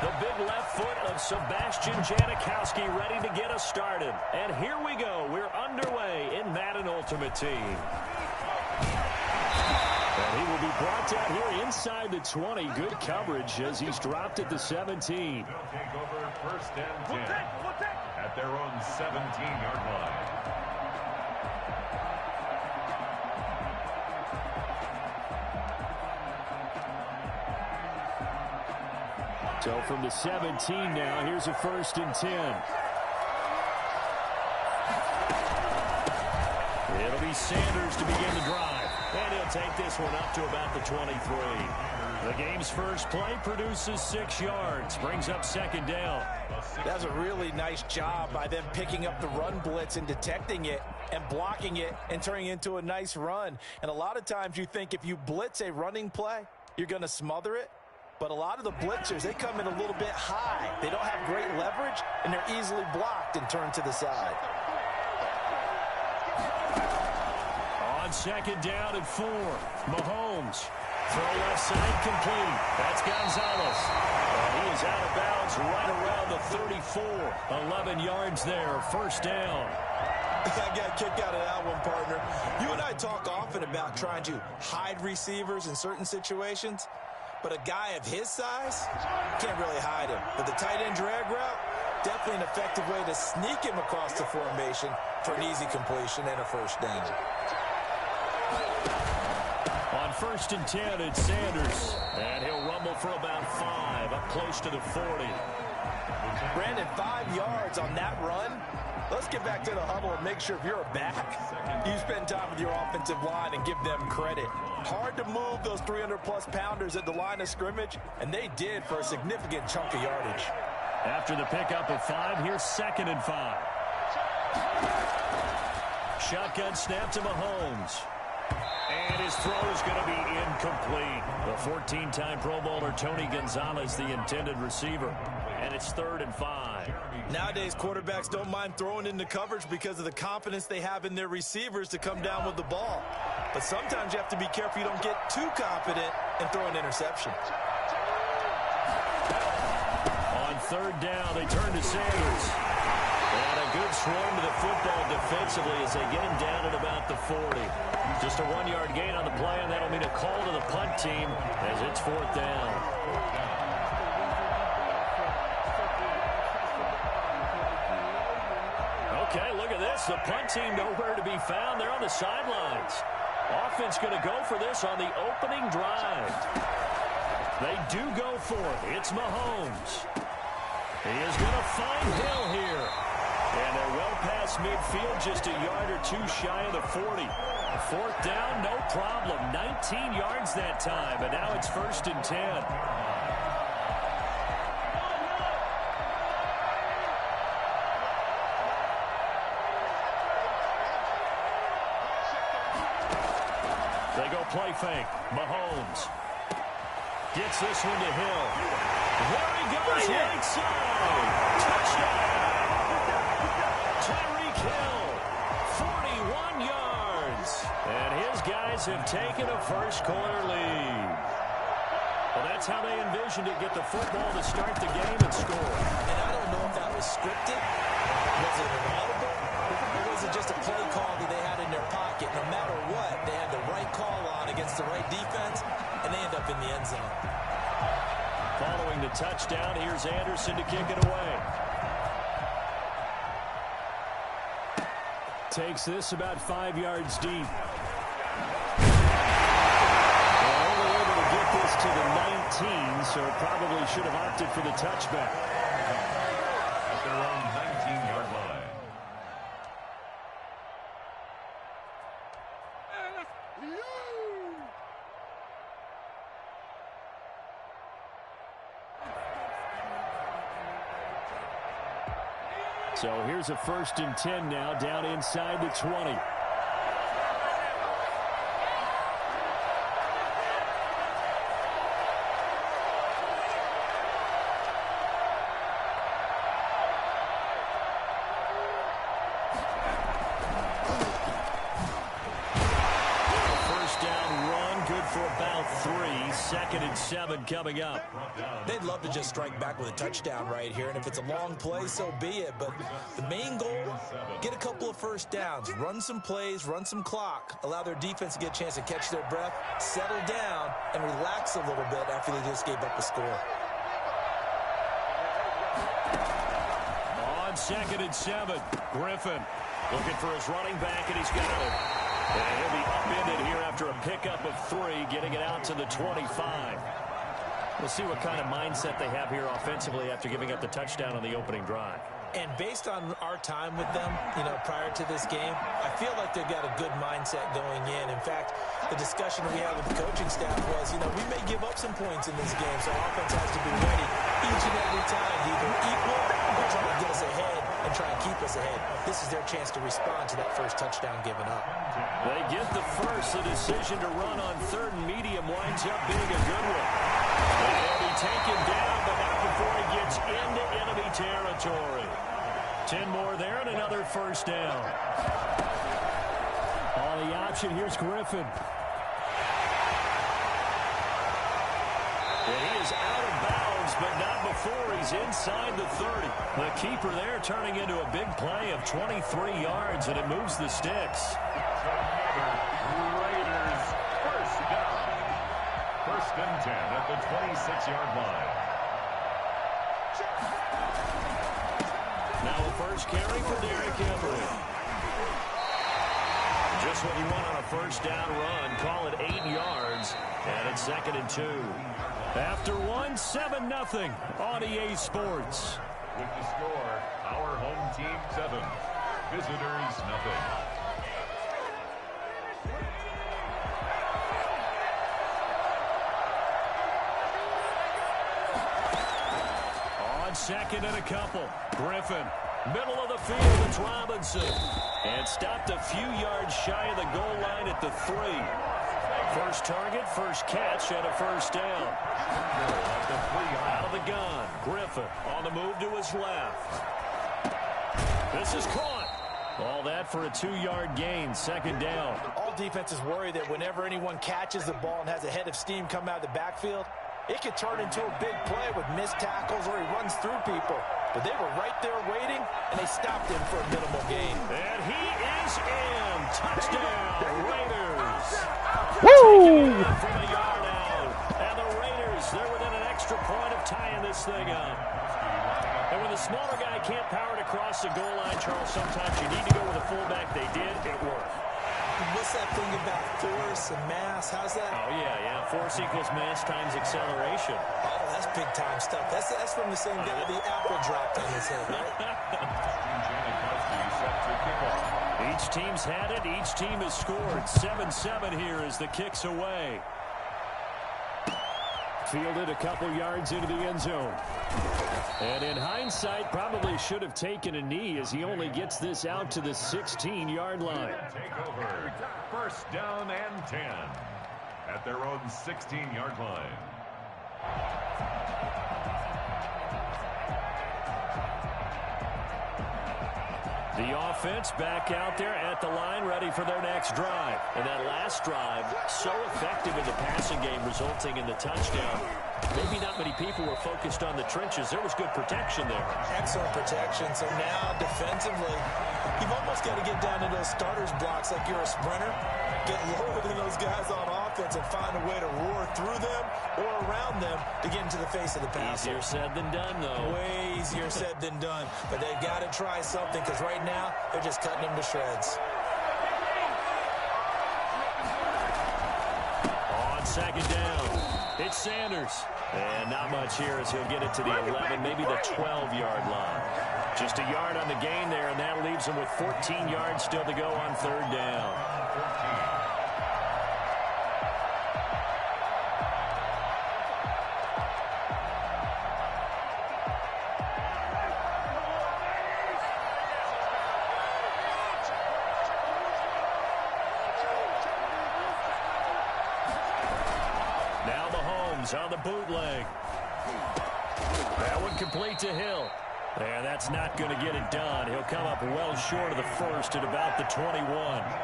The big left foot of Sebastian Janikowski ready to get us started. And here we go. We're underway in Madden Ultimate Team. And he will be brought down here inside the 20. Good coverage as he's dropped at the 17. They'll take over first and 10 at their own 17-yard line. So from the 17 now, here's a first and 10. It'll be Sanders to begin the drive. And he'll take this one up to about the 23. The game's first play produces 6 yards. Brings up second down. That's a really nice job by them picking up the run blitz and detecting it and blocking it and turning it into a nice run. And a lot of times you think if you blitz a running play, you're going to smother it. But a lot of the blitzers, they come in a little bit high. They don't have great leverage, and they're easily blocked and turned to the side. On second down and 4, Mahomes. Throw left side complete. That's Gonzalez. And he is out of bounds right around the 34. 11 yards there, first down. I got a kick out of that one, partner. You and I talk often about trying to hide receivers in certain situations. But a guy of his size, can't really hide him. But the tight end drag route, definitely an effective way to sneak him across the formation for an easy completion and a first down. On first and 10, it's Sanders. And he'll rumble for about 5, up close to the 40. Brandon, 5 yards on that run. Let's get back to the huddle and make sure if you're a back, you spend time with your offensive line and give them credit. Hard to move those 300-plus pounders at the line of scrimmage, and they did for a significant chunk of yardage. After the pickup of 5, here's second and 5. Shotgun snap to Mahomes. And his throw is going to be incomplete. The 14-time Pro Bowler Tony Gonzalez, the intended receiver. And it's third and 5. Nowadays, quarterbacks don't mind throwing into coverage because of the confidence they have in their receivers to come down with the ball. But sometimes you have to be careful you don't get too confident and throw an interception. On third down, they turn to Sanders. And a good swarm to the football defensively as they get him down at about the 40. Just a 1-yard gain on the play, and that'll mean a call to the punt team as it's fourth down. Okay, look at this. The punt team nowhere to be found. They're on the sidelines. Offense going to go for this on the opening drive. They do go for it. It's Mahomes. He is going to find Hill here. And they're well past midfield, just a yard or 2 shy of the 40. Fourth down, no problem. 19 yards that time, and now it's first and 10. They go play fake. Mahomes gets this one to Hill. There he goes, right side. Touchdown. Tyreek Hill, 41 yards. And his guys have taken a first-quarter lead. Well, that's how they envisioned it. Get the football to start the game and score. And I don't know if that was scripted. Was it an audible? Or was it just a play call that they had in their pocket? No matter what, they had the right call on against the right defense, and they end up in the end zone. Following the touchdown, here's Anderson to kick it away. Takes this about 5 yards deep. They're only able to get this to the 19, so probably should have opted for the touchback. At their own 19-yard line. So here's a first and 10 now, down inside the 20. 2nd and 7 coming up. They'd love to just strike back with a touchdown right here, and if it's a long play, so be it. But the main goal, get a couple of first downs, run some plays, run some clock, allow their defense to get a chance to catch their breath, settle down, and relax a little bit after they just gave up a score. On 2nd and 7, Griffin looking for his running back, and he's got it. And he'll be upended here after a pickup of 3, getting it out to the 25. We'll see what kind of mindset they have here offensively after giving up the touchdown on the opening drive. And based on our time with them, prior to this game, I feel like they've got a good mindset going in. In fact, the discussion we had with the coaching staff was, we may give up some points in this game, so offense has to be ready each and every time to either equal or try to get us ahead and try and keep us ahead. This is their chance to respond to that first touchdown given up. They get the first. The decision to run on 3rd and medium winds up being a good one. He'll be taken down, but not before he gets into enemy territory. 10 more there and another first down. On the option, here's Griffin. And he is out of bounds, but not before he's inside the 30. The keeper there turning into a big play of 23 yards, and it moves the sticks. Raiders first down. 1st and 10 at the 26-yard line. Now a first carry for Derrick Henry. Just what you want on a first down run. Call it 8 yards. And it's 2nd and 2. After 1, 7-0 on EA Sports. With the score, our home team 7, visitors nothing. On 2nd and a couple, Griffin. Middle of the field, it's Robinson. And stopped a few yards shy of the goal line at the 3. First target, first catch, and a first down. Out of the gun, Griffin on the move to his left. This is caught. All that for a 2-yard gain, 2nd down. All defenses worry that whenever anyone catches the ball and has a head of steam come out of the backfield, it could turn into a big play with missed tackles or he runs through people. But they were right there waiting, and they stopped him for a minimal gain. And he is in. Touchdown, Raiders. Woo! From a yard out. And the Raiders, they're within an extra point of tying this thing up. And when the smaller guy can't power it across the goal line, Charles, sometimes you need to go with a fullback. They did. It worked. What's that thing about force and mass? How's that? Oh, yeah. Force equals mass times acceleration. Oh, that's big-time stuff. That's from the same guy the apple dropped on his head, right? Each team's had it. Each team has scored. 7-7 here as the kick's away. Fielded a couple yards into the end zone. And in hindsight, probably should have taken a knee as he only gets this out to the 16-yard line. Take over. First down and 10 at their own 16-yard line. The offense back out there at the line, ready for their next drive. And that last drive, so effective in the passing game, resulting in the touchdown. Maybe not many people were focused on the trenches. There was good protection there. Excellent protection. So now, defensively, you've almost got to get down to those starters blocks like you're a sprinter. Get lower than those guys on offense and find a way to roar through them or around them to get into the face of the passer. Easier said than done, though. Way easier said than done. But they've got to try something because right now they're just cutting them to shreds. On 2nd down, it's Sanders. And not much here as he'll get it to the 11, maybe the 12-yard line. Just a yard on the gain there, and that leaves him with 14 yards still to go on 3rd down. On the bootleg. That one complete to Hill. And that's not going to get it done. He'll come up well short of the first at about the 21.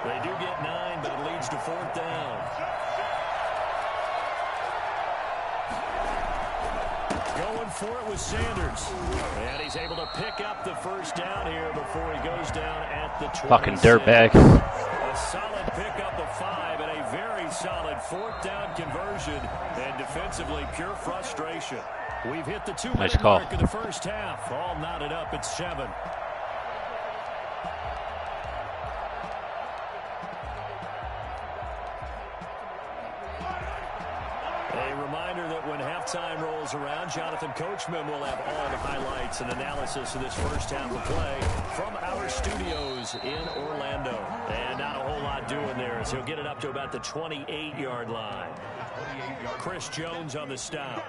They do get 9, but it leads to 4th down. Going for it with Sanders. And he's able to pick up the first down here before he goes down at the 26. Fucking dirtbag. A solid pickup of 5 and a very solid 4th down conversion. And defensively, pure frustration. We've hit the 2-minute mark of the first half. All knotted up at 7. A reminder that when halftime rolls around, Jonathan Coachman will have all the highlights and analysis of this first half of play from our studios in Orlando. And not a whole lot doing there as he'll get it up to about the 28-yard line. Chris Jones on the stop.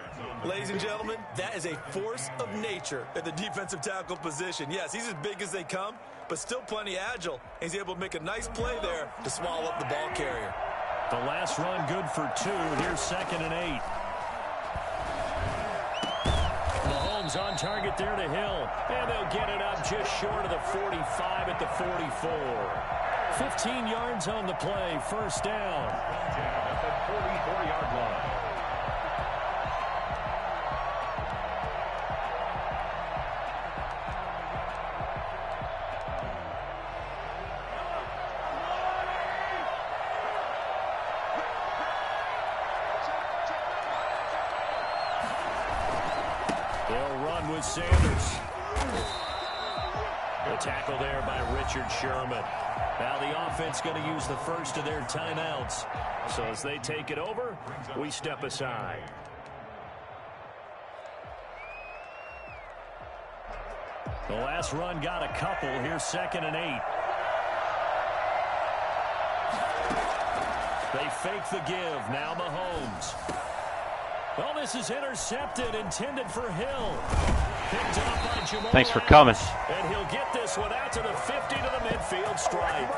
Ladies and gentlemen, that is a force of nature at the defensive tackle position. Yes, he's as big as they come, but still plenty agile. He's able to make a nice play there to swallow up the ball carrier. The last run good for 2. Here's 2nd and 8. Mahomes on target there to Hill. And they'll get it up just short of the 45 at the 44. 15 yards on the play. First down. At the 44-yard line. Sanders. The tackle there by Richard Sherman. Now the offense going to use the first of their timeouts. So as they take it over, we step aside. The last run got a couple. Here's 2nd and 8. They fake the give. Now Mahomes. Well, this is intercepted, intended for Hill. Picked up by Jamal. Thanks for coming. And he'll get this one out to the 50 to the midfield stripe.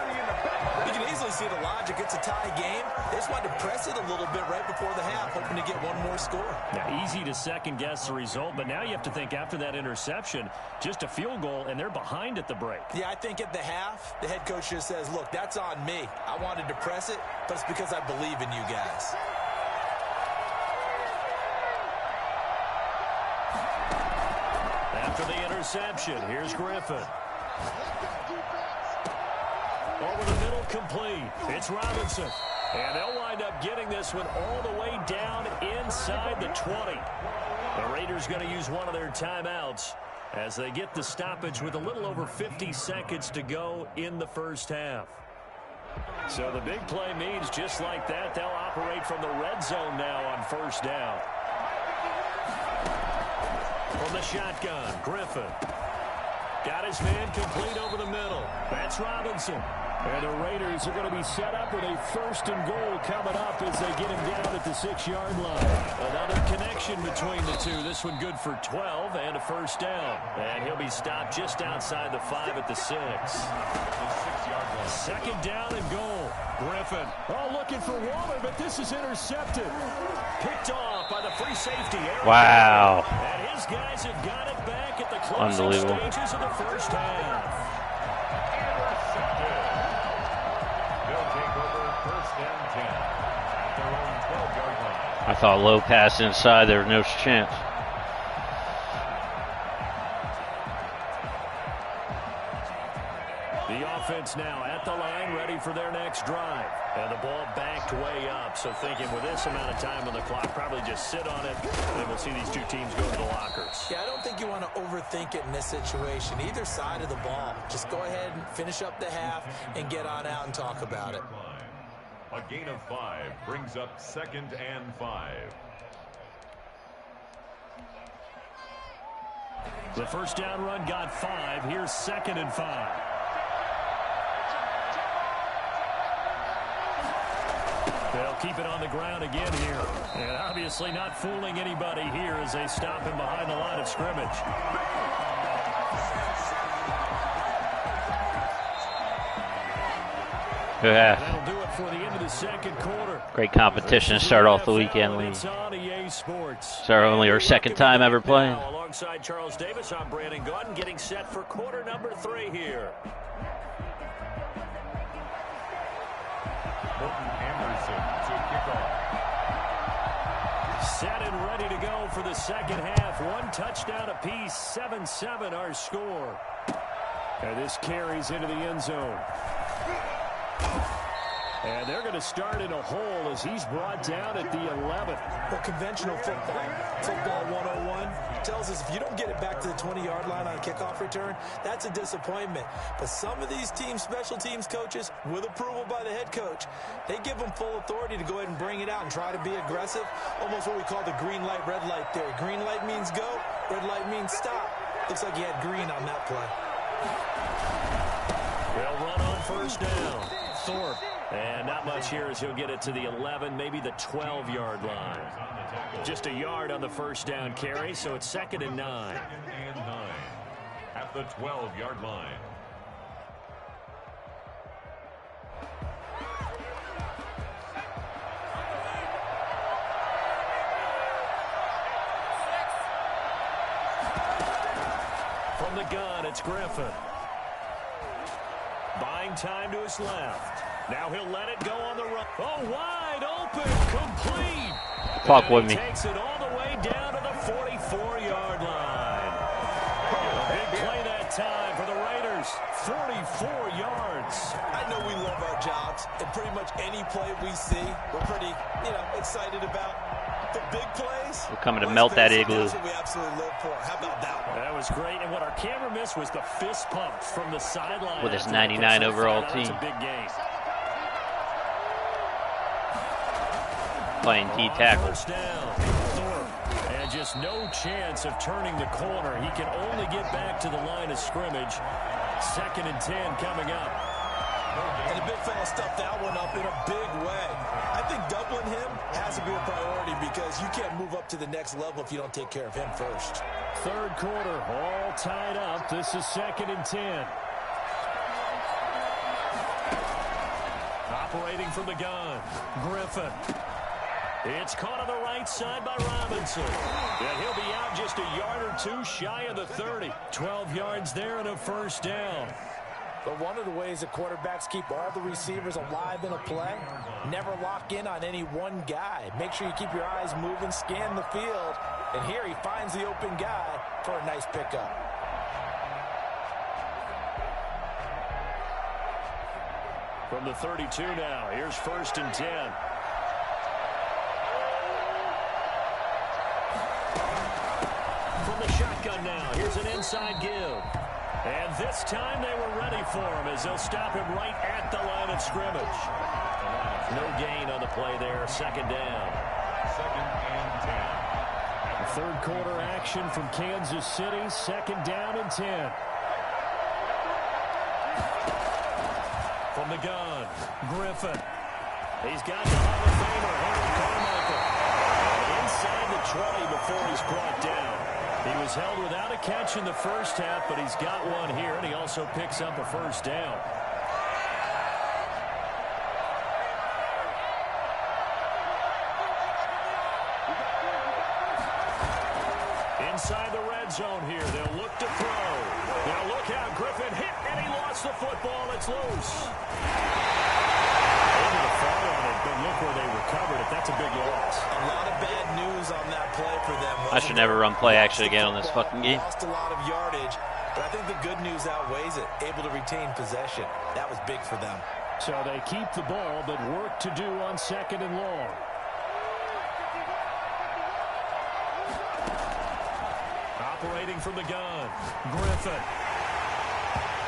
You can easily see the logic. It's a tie game. They just wanted to press it a little bit right before the half, hoping to get one more score. Now, easy to second-guess the result, but now you have to think after that interception, just a field goal, and they're behind at the break. Yeah, I think at the half, the head coach just says, look, that's on me. I wanted to press it, but it's because I believe in you guys. After the interception, here's Griffin. Over the middle, complete. It's Robinson. And they'll wind up getting this one all the way down inside the 20. The Raiders going to use one of their timeouts as they get the stoppage with a little over 50 seconds to go in the first half. So the big play means just like that, they'll operate from the red zone now on first down. From the shotgun, Griffin. Got his man complete over the middle. That's Robinson. And the Raiders are going to be set up with a 1st and goal coming up as they get him down at the 6-yard line. Another connection between the two. This one good for 12 and a first down. And he'll be stopped just outside the 5 at the 6. 2nd down and goal. Griffin. Oh, looking for Waller, but this is intercepted. Picked off by the free safety. Wow. And his guys have got it back at the closing stages of the first half. I thought low pass inside, there was no chance. The offense now at the line, ready for their next drive. And the ball backed way up. So thinking with this amount of time on the clock, probably just sit on it, and we'll see these two teams go to the lockers. Yeah, I don't think you want to overthink it in this situation. Either side of the ball. Just go ahead and finish up the half and get on out and talk about it. A gain of 5 brings up 2nd and 5. The first down run got 5. Here's 2nd and 5. They'll keep it on the ground again here. And obviously not fooling anybody here as they stop him behind the line of scrimmage. Good half. That'll do it for the end of the second quarter. Great competition to start off the weekend league. It's our only our 2nd time ever playing. Alongside Charles Davis, I'm Brandon Gordon, getting set for quarter number 3 here. Morton Anderson to kick off. Set and ready to go for the second half. One touchdown apiece, 7-7 our score. And this carries into the end zone. And they're going to start in a hole as he's brought down at the 11. Well, conventional football 101, tells us if you don't get it back to the 20-yard line on a kickoff return, that's a disappointment. But some of these special teams coaches, with approval by the head coach, they give them full authority to go ahead and bring it out and try to be aggressive, almost what we call the green light, red light theory. Green light means go, red light means stop. Looks like he had green on that play. They'll run on first down. Thorpe. And not much here as he'll get it to the 11, maybe the 12-yard line. Just a yard on the first down carry, so it's 2nd and 9. At the 12-yard line. From the gun, it's Griffin. Buying time to his left. Now he'll let it go on the run. Oh, wide open, complete. Talk with me. Takes it all the way down to the 44-yard line. A big play that time for the Raiders. 44 yards. I know we love our jobs, and pretty much any play we see, we're pretty, excited about. The big plays. We're coming to melt that igloo. That's what we absolutely live for. How about that one? That was great, and what our camera missed was the fist pump from the sideline. With his 99 overall team. It's a big game. Playing T tackle. First down. Thorpe. And just no chance of turning the corner. He can only get back to the line of scrimmage. 2nd and 10 coming up. And the big fella stuffed that one up in a big way. I think doubling him has to be a priority because you can't move up to the next level if you don't take care of him first. Third quarter, all tied up. This is 2nd and 10. Operating from the gun, Griffin. It's caught on the right side by Robinson. And he'll be out just a yard or two shy of the 30. 12 yards there and a first down. But one of the ways that quarterbacks keep all the receivers alive in a play, never lock in on any one guy. Make sure you keep your eyes moving, scan the field. And here he finds the open guy for a nice pickup. From the 32 now, here's 1st and 10. From the shotgun now, here's an inside give. And this time they were ready for him as they'll stop him right at the line of scrimmage. No gain on the play there, 2nd down. 2nd and 10. Third quarter action from Kansas City, 2nd down and 10. From the gun, Griffin. He's got the Hall of Famer, Henry Carmichael. Inside the 20 before he's brought down. He was held without a catch in the first half, but he's got one here, and he also picks up a first down. Inside the red zone here, they'll look to throw. Now look out, Griffin hit, and he lost the football. It's loose. Able to fall on it, but look where they recovered it. That's a big loss. A lot of bad news on that play for them. I should never run play action again on this fucking game. Lost a lot of yardage, but I think the good news outweighs it. Able to retain possession. That was big for them. So they keep the ball, but work to do on 2nd and long. Operating from the gun, Griffin.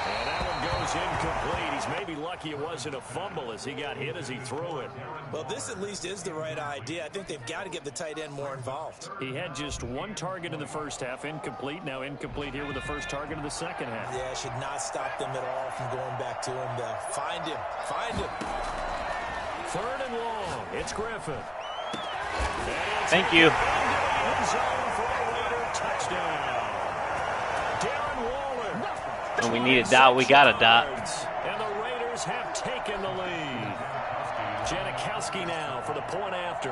And that one goes incomplete. He's maybe lucky it wasn't a fumble as he got hit as he threw it. Well, this at least is the right idea. I think they've got to get the tight end more involved. He had just one target in the first half, incomplete. Now incomplete here with the first target of the second half. Yeah, should not stop them at all from going back to him, though. Find him. Find him. 3rd and long. It's Griffin. Thank you. When we need a dot, we got a dot. And the Raiders have taken the lead. Janikowski now for the point after.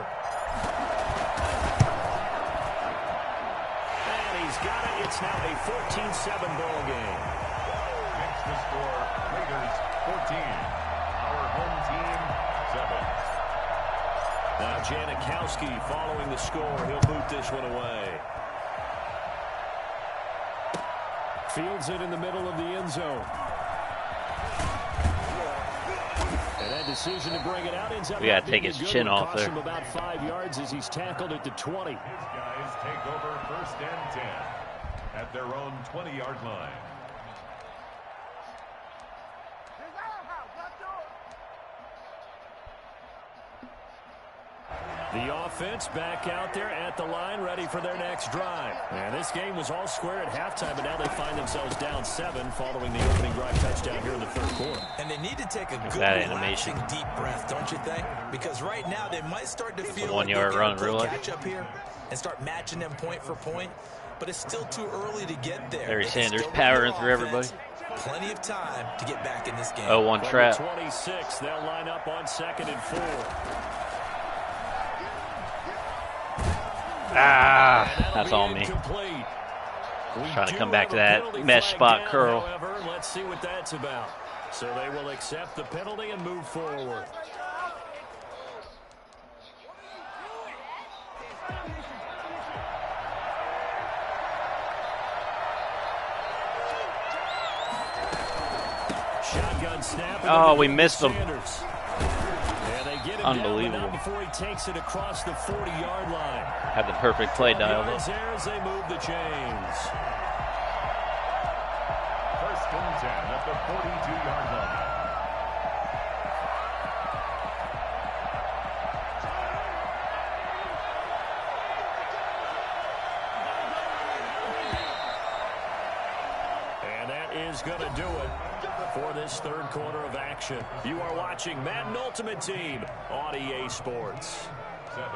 And he's got it. It's now a 14-7 ball game. Makes the score Raiders 14. Our home team 7. Now Janikowski following the score. He'll boot this one away. Fields it in the middle of the end zone. And that decision to bring it out ends up. We got to take his chin off there. Him about 5 yards as he's tackled at the 20. His guys take over 1st and 10 at their own 20-yard line. The offense back out there at the line, ready for their next drive. And this game was all square at halftime, but now they find themselves down 7 following the opening drive touchdown here in the 3rd quarter. And they need to take a good, animation. relaxing, deep breath, don't you think? Because right now they might start to feel like 1 yard run, really. Catch up here and start matching them point for point. But it's still too early to get there. Barry Sanders powering through everybody. Plenty of time to get back in this game. 0-1 trap. 26, they'll line up on 2nd and 4. Ah, that's on me. Trying to come back to that mesh spot curl. However, let's see what that's about. So they will accept the penalty and move forward. Shotgun snap. Oh, we missed him. Unbelievable. Before he takes it across the 40-yard line. Had the perfect play dialed up. There as they move the chains. 1st and 10 at the 42-yard line. And that is going to do it for this 3rd quarter of action. You are watching Madden Ultimate Team on EA Sports. 7.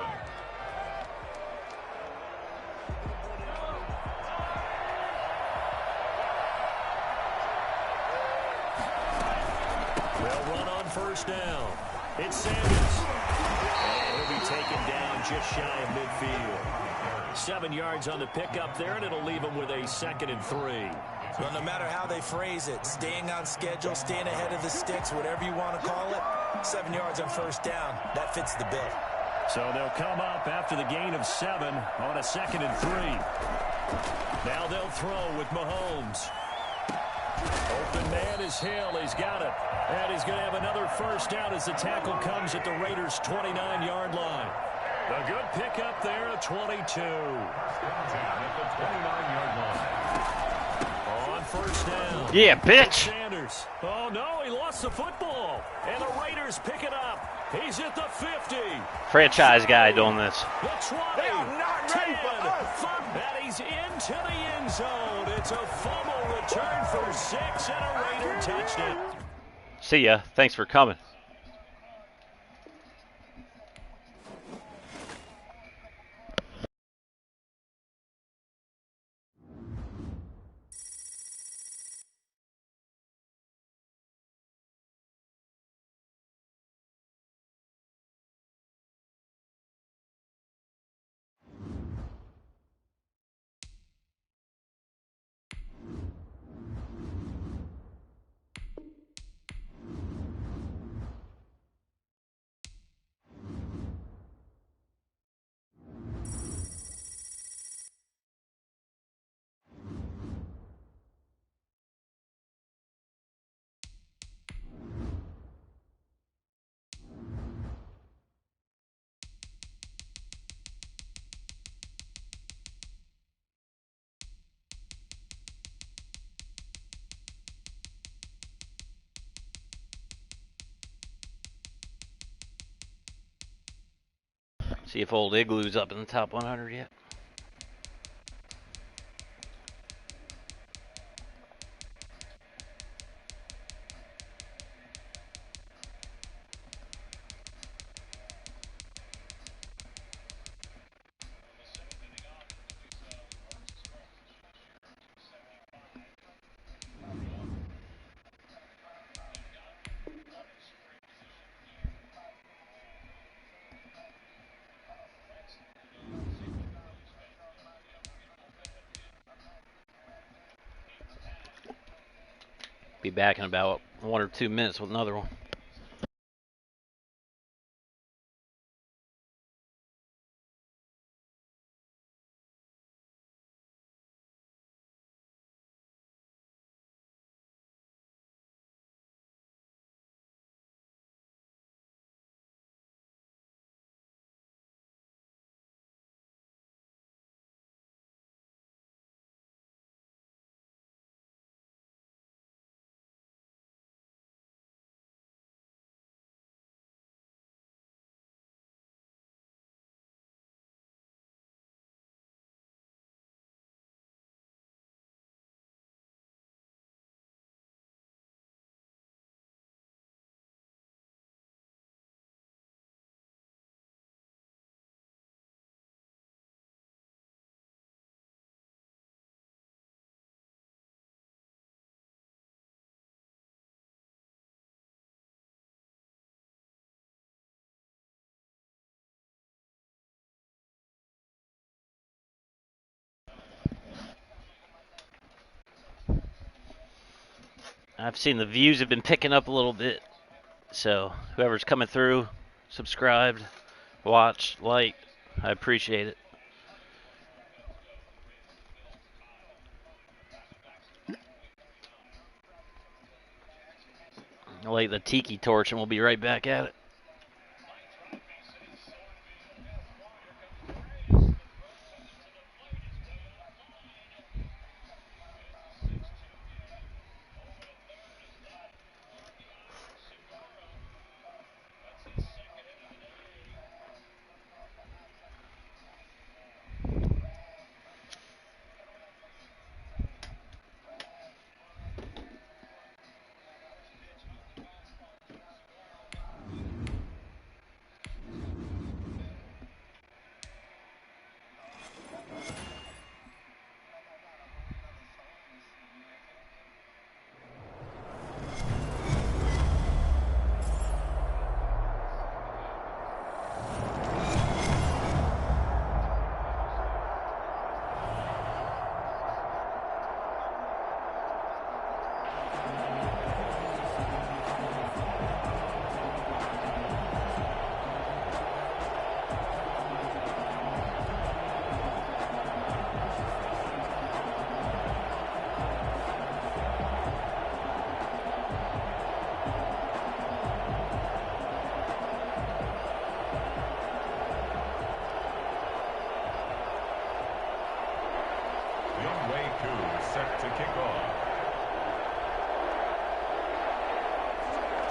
They'll run on 1st down. It's Sanders. And he'll be taken down just shy of midfield. 7 yards on the pickup there, and it'll leave him with a 2nd and 3. Well, no matter how they phrase it, staying on schedule, staying ahead of the sticks, whatever you want to call it, 7 yards on 1st down, that fits the bill. So they'll come up after the gain of 7 on a 2nd and 3. Now they'll throw with Mahomes. Open man is Hill. He's got it. And he's going to have another 1st down as the tackle comes at the Raiders' 29-yard line. A good pickup there at 22. At the 29-yard line. 1st down. Yeah, bitch. Sanders. Oh, no, he lost the football. And the Raiders pick it up. He's at the 50. Franchise guy doing this. The 20. They are not ready 10. for us. And he's into the end zone. It's a fumble return for 6 and a Raider touchdown. See ya. Thanks for coming. See if old Igloo's up in the top 100 yet. Be back in about 1 or 2 minutes with another one. I've seen the views have been picking up a little bit. So whoever's coming through, subscribed, watched, liked, I appreciate it. I'll light the tiki torch and we'll be right back at it.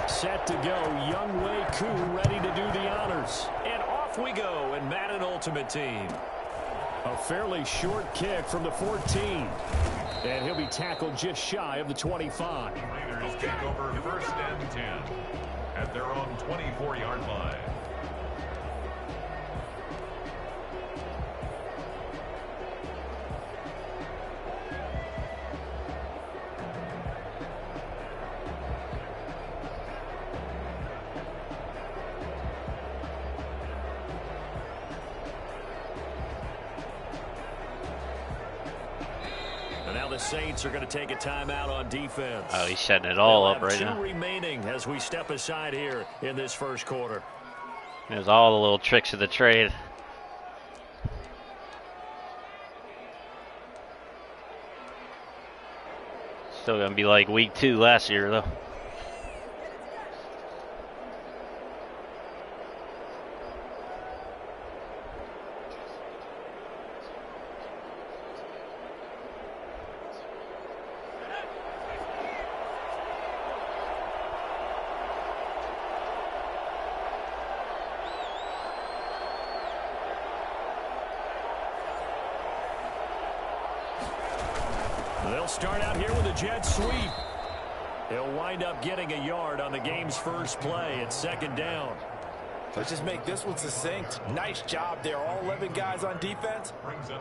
Set to go, Young Wei Koo ready to do the honors. And off we go in Madden Ultimate Team. A fairly short kick from the 14. And he'll be tackled just shy of the 25. Raiders take over 1st and 10 at their own 24-yard line. The Saints are going to take a timeout on defense. Oh, he's setting it all up right now. Two remaining as we step aside here in this first quarter. There's all the little tricks of the trade. Still going to be like week 2 last year, though. They'll start out here with a jet sweep. He'll wind up getting a yard on the game's first play at 2nd down. Let's just make this one succinct. Nice job there. All 11 guys on defense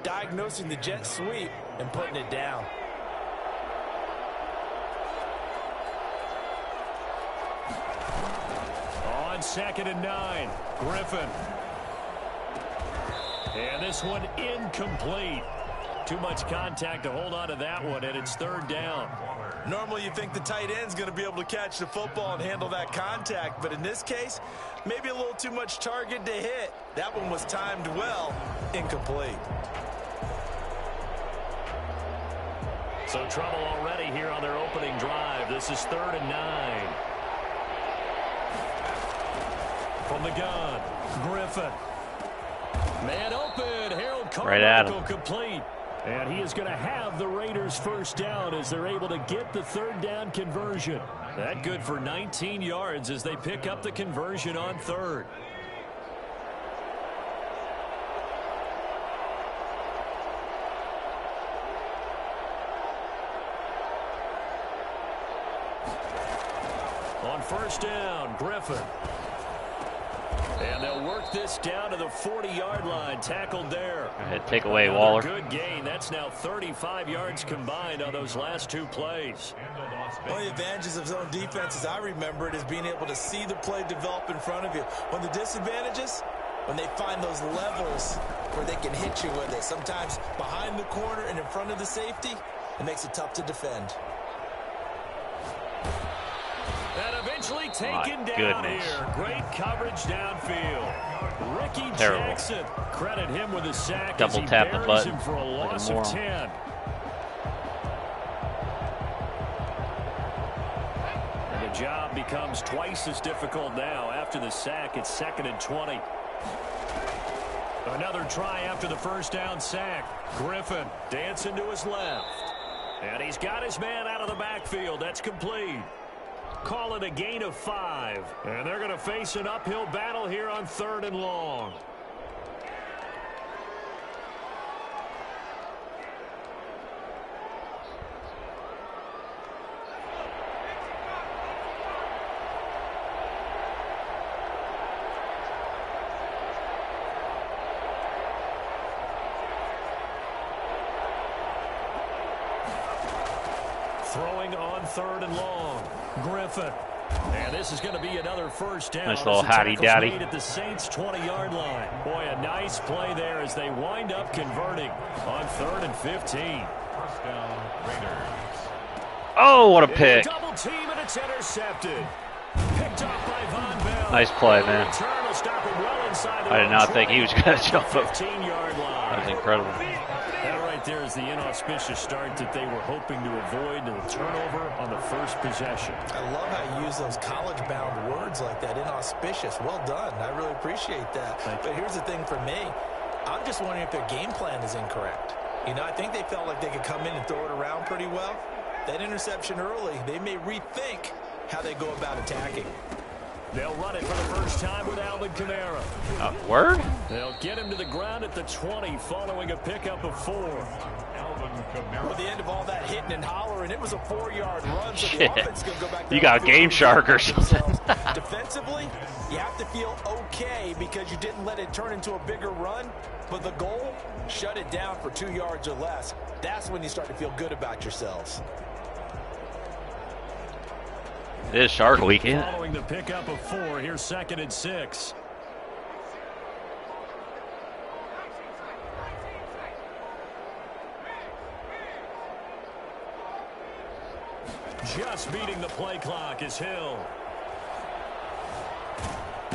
diagnosing the jet sweep and putting it down. On 2nd and 9, Griffin. And this one incomplete. Too much contact to hold on to that one, and it's 3rd down. Normally you think the tight end's going to be able to catch the football and handle that contact, but in this case, maybe a little too much target to hit. That one was timed well, incomplete. So trouble already here on their opening drive. This is 3rd and 9. From the gun, Griffin. Man open, Harold Carmichael complete. And he is going to have the Raiders first down as they're able to get the 3rd down conversion. That good for 19 yards as they pick up the conversion on 3rd. On 1st down, Griffin. And they'll work this down to the 40-yard line. Tackled there. Go ahead, take away Waller. Good gain. That's now 35 yards combined on those last 2 plays. One of the advantages of zone defense, as I remember it, is being able to see the play develop in front of you. One of the disadvantages, when they find those levels where they can hit you with it. Sometimes behind the corner and in front of the safety, it makes it tough to defend. Savagely taken down here. Great coverage downfield. Ricky Jackson, credit him with a sack. Double tap the button him for a loss of 10. And the job becomes twice as difficult now. After the sack, it's 2nd and 20. Another try after the first down sack. Griffin dancing to his left. And he's got his man out of the backfield. That's complete. Call it a gain of 5. And they're going to face an uphill battle here on 3rd and long. Throwing on 3rd and long. Griffin. And this is going to be another first down. Nice little howdy-dowdy. At the Saints' 20-yard line. Boy, a nice play there as they wind up converting on 3rd and 15. First down, Raiders. Oh, what a pick. Double team, and it's intercepted. Picked off by Von Bell. Nice play, man. I did not think he was going to jump up. 15-yard line. That was incredible. That right there is the inauspicious start that they were hoping to avoid, and the turnover on the first possession. I love how you use those college-bound words like that, inauspicious. Well done. I really appreciate that. But here's the thing for me. I'm just wondering if their game plan is incorrect. You know, I think they felt like they could come in and throw it around pretty well. That interception early, they may rethink how they go about attacking. They'll run it for the first time with Alvin Kamara. Word? They'll get him to the ground at the 20 following a pickup of 4. Alvin Kamara. With the end of all that hitting and hollering, it was a 4-yard run, so the offense is going to go back. You got Game Shark or something. Defensively, you have to feel okay because you didn't let it turn into a bigger run, but the goal, shut it down for 2 yards or less. That's when you start to feel good about yourselves. It is Shark Weekend. Following the pickup of 4, here's 2nd and 6. Just beating the play clock is Hill.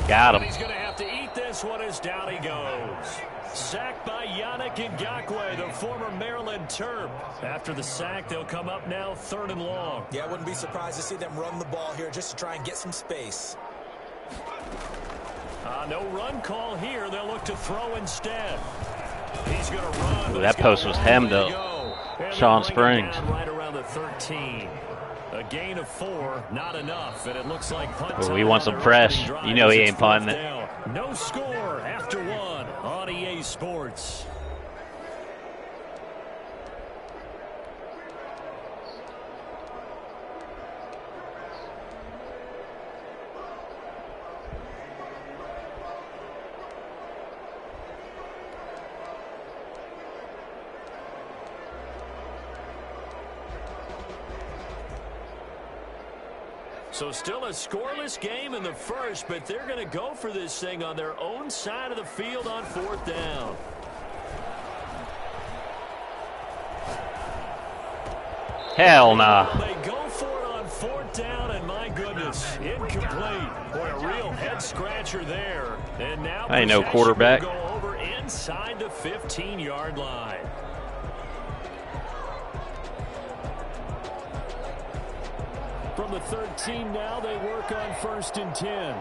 Got him. He's going to have to eat this one as down he goes. Sacked by Yannick Ngakoue, the former Maryland Terp. After the sack, they'll come up now 3rd and long. Yeah, I wouldn't be surprised to see them run the ball here just to try and get some space. No run call here. They'll look to throw instead. He's going to run. Ooh, that post was hemmed up. Sean Springs. Right around the 13. A gain of 4, not enough, and it looks like punt time. We want some fresh. You know he ain't punting it. No score after 1 on EA Sports. So still a scoreless game in the first, but they're going to go for this thing on their own side of the field on 4th down. Hell nah. They go for it on 4th down, and my goodness, incomplete. Boy, a real head-scratcher there. And now I ain't no quarterback. Go over inside the 15-yard line. From the 13 now, they work on 1st and 10.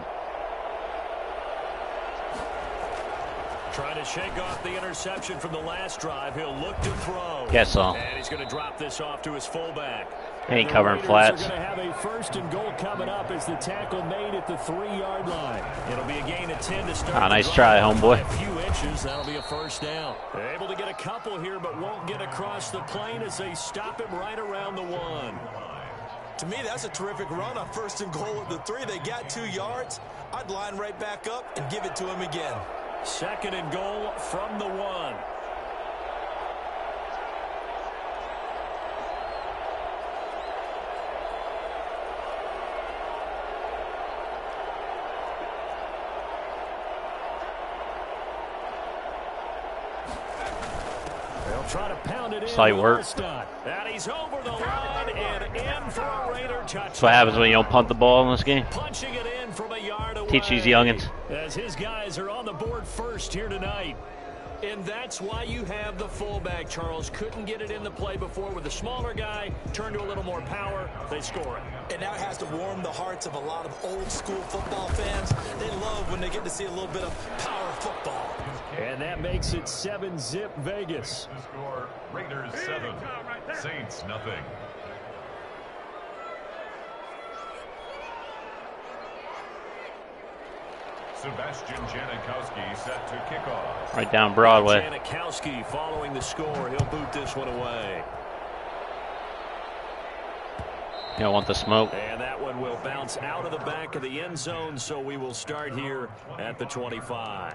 Trying to shake off the interception from the last drive. He'll look to throw. Guess so. And he's going to drop this off to his fullback. Ain't covering flats. They're going to have a 1st and goal coming up as the tackle made at the 3-yard line. It'll be a gain of 10 to start. Nice try, homeboy. A few inches, that'll be a 1st down. They're able to get a couple here, but won't get across the plane as they stop him right around the 1. To me, that's a terrific run on 1st and goal at the 3. They got 2 yards. I'd line right back up and give it to him again. 2nd and goal from the 1. They'll Trying to pound it in. Slight work. And he's over the line and in for a Raider touchdown. That's what happens when you don't punt the ball in this game. Punching it in from a yard away. Teach these youngins. As his guys are on the board first here tonight. And that's why you have the fullback, Charles. Couldn't get it in the play before with the smaller guy. Turned to a little more power. They score it. And that has to warm the hearts of a lot of old-school football fans. They love when they get to see a little bit of power football. And that makes it 7-zip Vegas. The score, Raiders 7, Saints nothing. Sebastian Janikowski set to kickoff. Right down Broadway. Janikowski following the score. He'll boot this one away. You don't want the smoke. And that one will bounce out of the back of the end zone, so we will start here at the 25.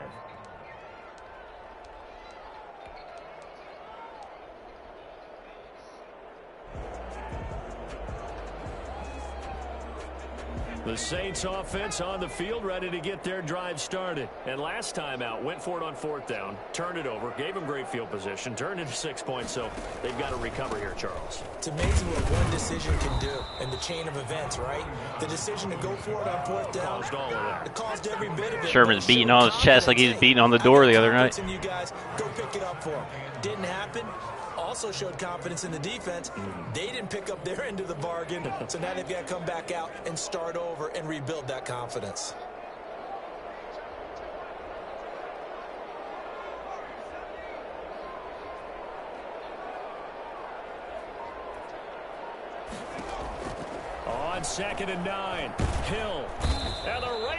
The Saints offense on the field, ready to get their drive started. And last time out, went for it on 4th down, turned it over, gave them great field position, turned into 6 points, so they've got to recover here, Charles. It's amazing what one decision can do in the chain of events, right? The decision to go for it on 4th down. Caused all of that. It caused every bit of it. Sherman's beating on his chest like he was beating on the door the other night. You guys go pick it up for him. Didn't happen. Also showed confidence in the defense. They didn't pick up their end of the bargain, so now they've got to come back out and start over and rebuild that confidence. On 2nd and 9, Hill.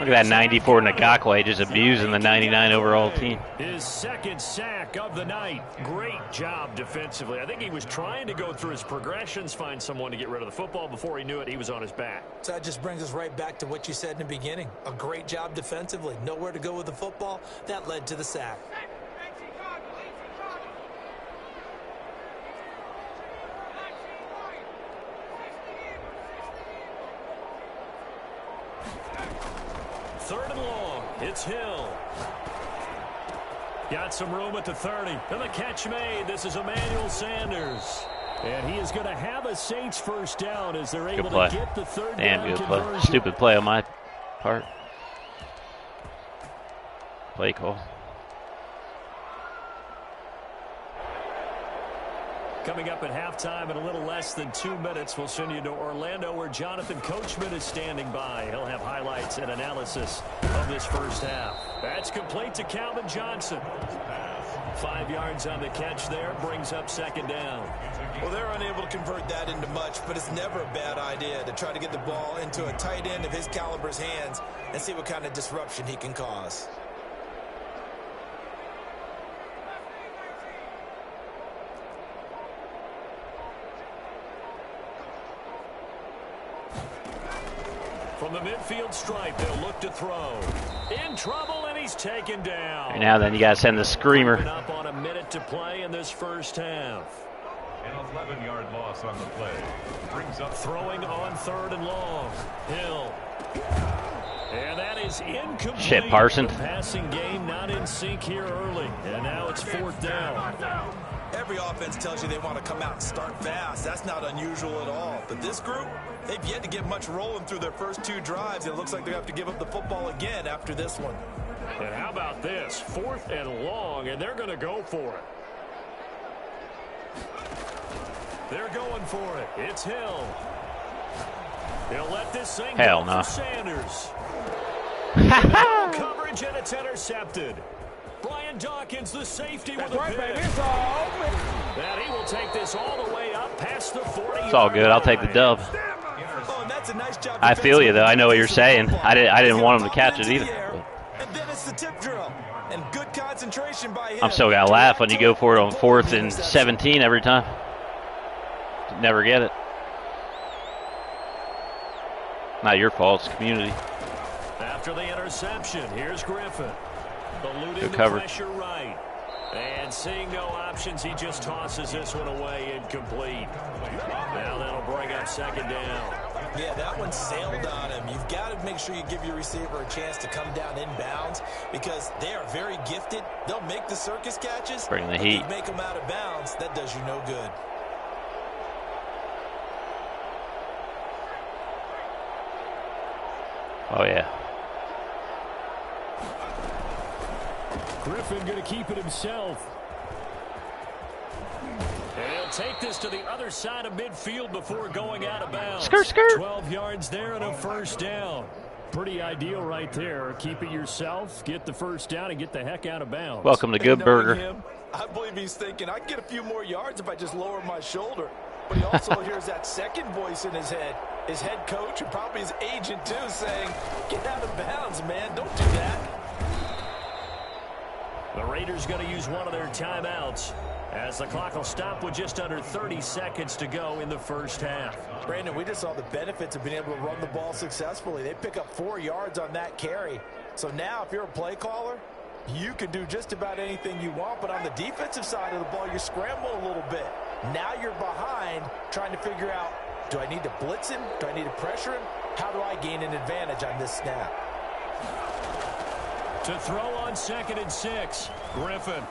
Look at that 94 Ngakwe just abusing the 99 overall team. His 2nd sack of the night. Great job defensively. I think he was trying to go through his progressions, find someone to get rid of the football. Before he knew it, he was on his back. So that just brings us right back to what you said in the beginning. A great job defensively. Nowhere to go with the football. That led to the sack. Third and long. It's Hill. Got some room at the 30. And the catch made. This is Emmanuel Sanders. And he is going to have a Saints first down as they're able to get the 3rd down good conversion. play. Stupid play on my part. Play call. Coming up at halftime in a little less than 2 minutes, we'll send you to Orlando where Jonathan Coachman is standing by. He'll have highlights and analysis of this first half. That's complete to Calvin Johnson. 5 yards on the catch there, brings up 2nd down. Well, they're unable to convert that into much, but it's never a bad idea to try to get the ball into a tight end of his caliber's hands and see what kind of disruption he can cause. From the midfield stripe, they'll look to throw. In trouble, and he's taken down. And now then, you got to send the screamer. Up on a minute to play in this first half. An 11-yard loss on the play. Brings up throwing on 3rd and long. Hill. And that is incomplete. Shit, Parson. The passing game not in sync here early. And now it's 4th down. Every offense tells you they want to come out and start fast. That's not unusual at all. But this group, they've yet to get much rolling through their first 2 drives. It looks like they have to give up the football again after this one. And how about this? 4th and long, and they're going to go for it. They're going for it. It's Hill. He'll let this thing go for Sanders. Coverage, and it's intercepted. Brian Dawkins, the safety with a pick. And he will take this all the way up past the 40. It's all good. I'll take the dub. Oh, and that's a nice job. I feel you, though. I know what you're saying. I didn't want him to catch it either. And then it's the tip drill. And good concentration by him. I'm still going to laugh when you go for it on 4th and 17 every time. Never get it. Not your fault. It's community. After the interception, here's Griffin. Eluding the pressure right. And seeing no options, he just tosses this one away incomplete. Now that'll bring up 2nd down. Yeah, that one sailed on him. You've got to make sure you give your receiver a chance to come down inbounds because they are very gifted. They'll make the circus catches. Bring the heat. If you make them out of bounds, that does you no good. Oh, yeah. Griffin going to keep it himself. And he'll take this to the other side of midfield before going out of bounds. Skirt, skirt. 12 yards there and a first down. Pretty ideal right there. Keep it yourself, get the first down, and get the heck out of bounds. Welcome to Good Burger. Him, I believe he's thinking, I can get a few more yards if I just lower my shoulder. But he also hears that second voice in his head. His head coach and probably his agent, too, saying, get out of bounds, man. Don't do that. The Raiders going to use one of their timeouts as the clock will stop with just under 30 seconds to go in the first half. Brandon, we just saw the benefits of being able to run the ball successfully. They pick up 4 yards on that carry. So now if you're a play caller, you can do just about anything you want. But on the defensive side of the ball, you're scrambling a little bit. Now you're behind trying to figure out, do I need to blitz him? Do I need to pressure him? How do I gain an advantage on this snap? To throw on 2nd and 6, Griffin.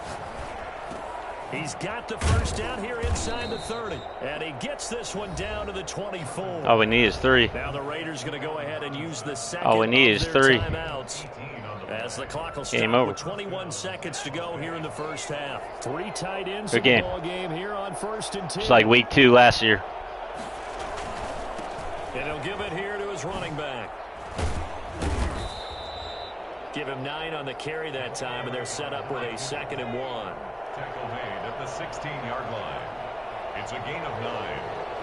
He's got the first down here inside the 30. And he gets this one down to the 24. All we need is 3. Now the Raiders going to go ahead and use the second All we need is 3. timeouts. As the clock will Game stop over. with 21 seconds to go here in the first half. 3 tight ends Good in game. the ball game here on 1st and 10. It's like week 2 last year. And he'll give it here to his running back. Give him 9 on the carry that time, and they're set up with a 2nd and 1. Tackle made at the 16-yard line. It's a gain of 9.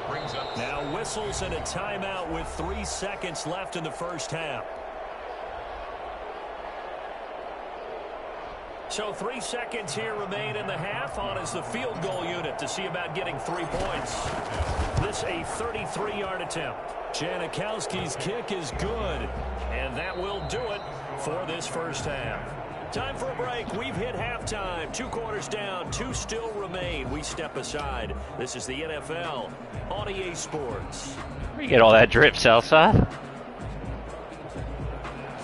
Brings up Now whistles and a timeout with 3 seconds left in the first half. So 3 seconds here remain in the half. On is the field goal unit to see about getting 3 points. This a 33-yard attempt. Janikowski's kick is good, and that will do it for this first half. Time for a break. We've hit halftime. 2 quarters down, 2 still remain. We step aside. This is the NFL on EA Sports. Where you get all that drip, Southside?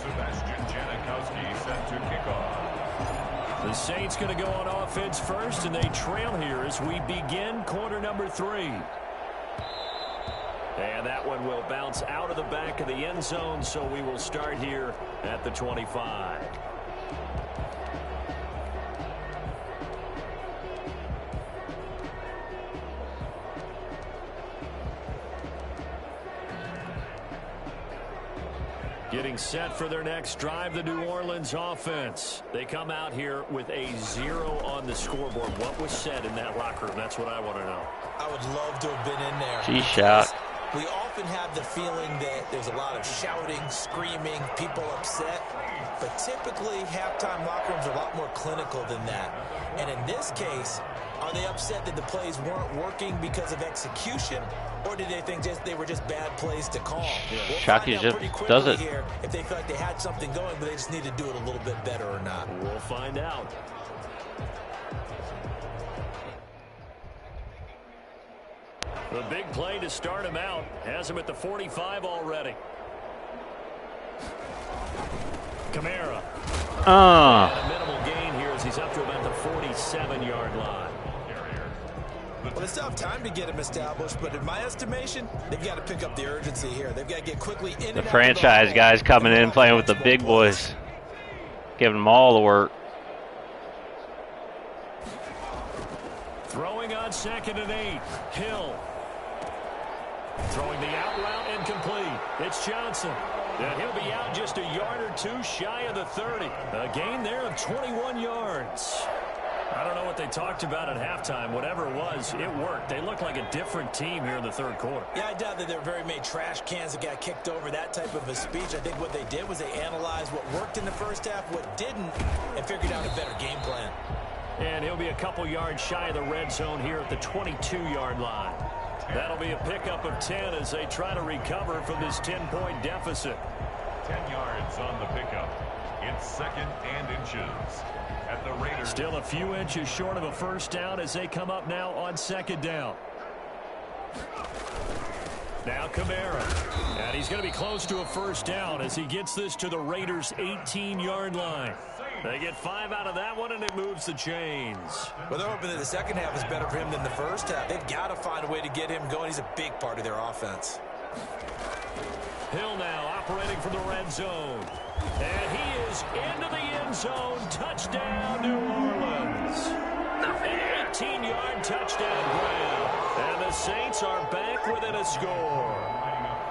Sebastian Janikowski set to kick off. The Saints going to go on offense first, and they trail here as we begin quarter number 3. And that one will bounce out of the back of the end zone, so we will start here at the 25. Getting set for their next drive, the New Orleans offense. They come out here with a 0 on the scoreboard. What was said in that locker room? That's what I want to know. I would love to have been in there. She shot. We often have the feeling that there's a lot of shouting, screaming, people upset. But typically, halftime locker rooms are a lot more clinical than that. And in this case, are they upset that the plays weren't working because of execution? Or did they think they were just bad plays to call? We'll Shockey find out just pretty quickly does it. here if they felt like they had something going, but they just need to do it a little bit better or not. We'll find out. The big play to start him out has him at the 45 already. Kamara. And a minimal gain here as he's up to about the 47-yard line. Well, they still have time to get him established, but in my estimation, they've got to pick up the urgency here. They've got to get quickly in and The out franchise of the guys coming in, playing with the big boys. Giving them all the work. Throwing on 2nd and 8. Hill. Throwing the out route incomplete. It's Johnson. And he'll be out just a yard or 2 shy of the 30. A gain there of 21 yards. I don't know what they talked about at halftime. Whatever it was, it worked. They look like a different team here in the third quarter. Yeah, I doubt that there were very many trash cans that got kicked over, that type of a speech. I think what they did was they analyzed what worked in the first half, what didn't, and figured out a better game plan. And he'll be a couple yards shy of the red zone here at the 22-yard line. That'll be a pickup of 10 as they try to recover from this 10-point deficit. 10 yards on the pickup. It's 2nd and inches. At the Raiders. Still a few inches short of a first down as they come up now on 2nd down. Now Kamara. And he's going to be close to a first down as he gets this to the Raiders' 18-yard line. They get 5 out of that one, and it moves the chains. Well, they're hoping that the second half is better for him than the first half. They've got to find a way to get him going. He's a big part of their offense. Hill now operating from the red zone. And he is into the end zone. Touchdown, New Orleans. An 18-yard touchdown grab. And the Saints are back within a score.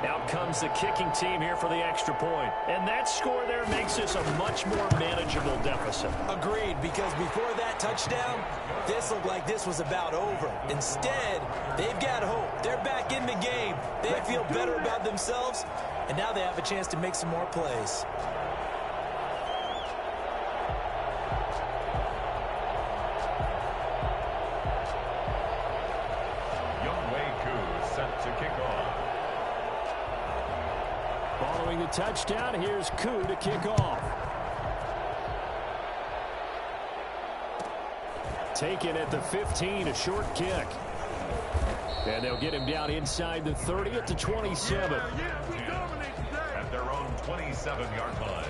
Out comes the kicking team here for the extra point. And that score there makes this a much more manageable deficit. Agreed, because before that touchdown, this looked like this was about over. Instead, they've got hope. They're back in the game. They feel better about themselves, and now they have a chance to make some more plays. Following the touchdown, here's Koo to kick off. Taken at the 15, a short kick. And they'll get him down inside the 30 at the 27. At their own 27-yard line.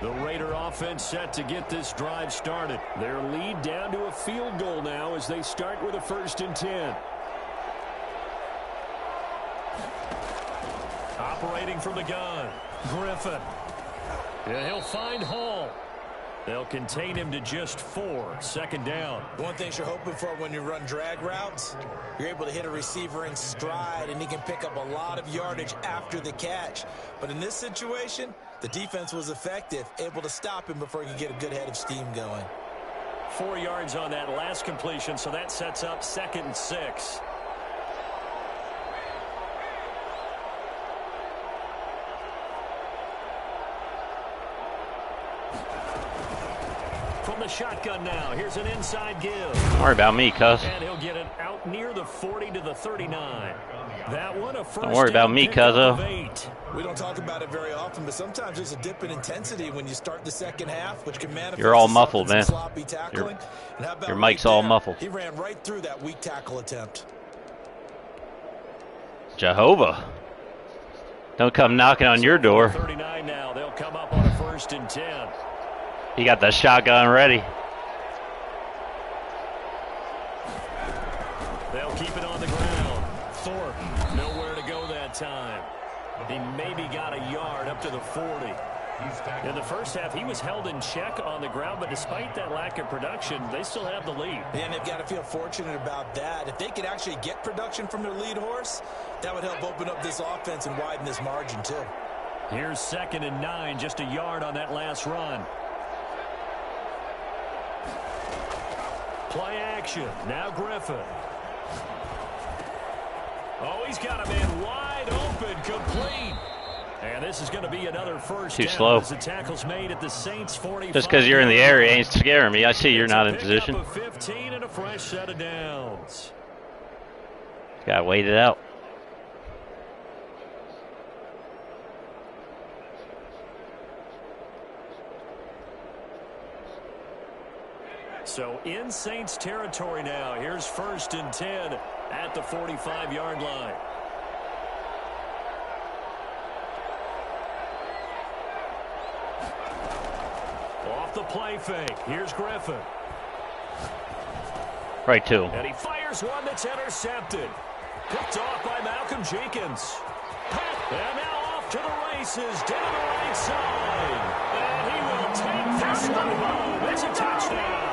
The Raider offense set to get this drive started. Their lead down to a field goal now as they start with a 1st and 10. Operating from the gun, Griffin. Yeah, he'll find Hall. They'll contain him to just 4. Second down. One thing you're hoping for when you run drag routes, you're able to hit a receiver in stride, and he can pick up a lot of yardage after the catch. But in this situation, the defense was effective, able to stop him before he could get a good head of steam going. 4 yards on that last completion, so that sets up 2nd and 6. From the shotgun now, here's an inside give. Don't worry about me, cuz. And he'll get it out near the 40 to the 39. That one a first. Don't worry about me, cuzzo. We don't talk about it very often, but sometimes there's a dip in intensity when you start the second half, which can manifest. You're all muffled, man. Sloppy tackling. Your mic's all muffled. He ran right through that weak tackle attempt. Jehovah. Don't come knocking on your door. 39 now. They'll come up on a 1st and 10. He got the shotgun ready. They'll keep it on the ground. Thorpe, nowhere to go that time. He maybe got a yard up to the 40. In the first half, he was held in check on the ground, but despite that lack of production, they still have the lead. And they've got to feel fortunate about that. If they could actually get production from their lead horse, that would help open up this offense and widen this margin, too. Here's 2nd and 9, just a yard on that last run. Play action. Now Griffin. Oh, he's got a man wide open, complete. And this is going to be another first Too down slow. as the tackle's made at the Saints 45. Just because you're in the area ain't scaring me. I see you're not in position. Up a 15 and a fresh set of downs. Gotta wait it out. So in Saints territory now. Here's 1st and 10 at the 45-yard line. Off the play fake. Here's Griffin. Right to him. And he fires one that's intercepted. Picked off by Malcolm Jenkins. And now off to the races down the right side. And he will take this one home. It's a touchdown.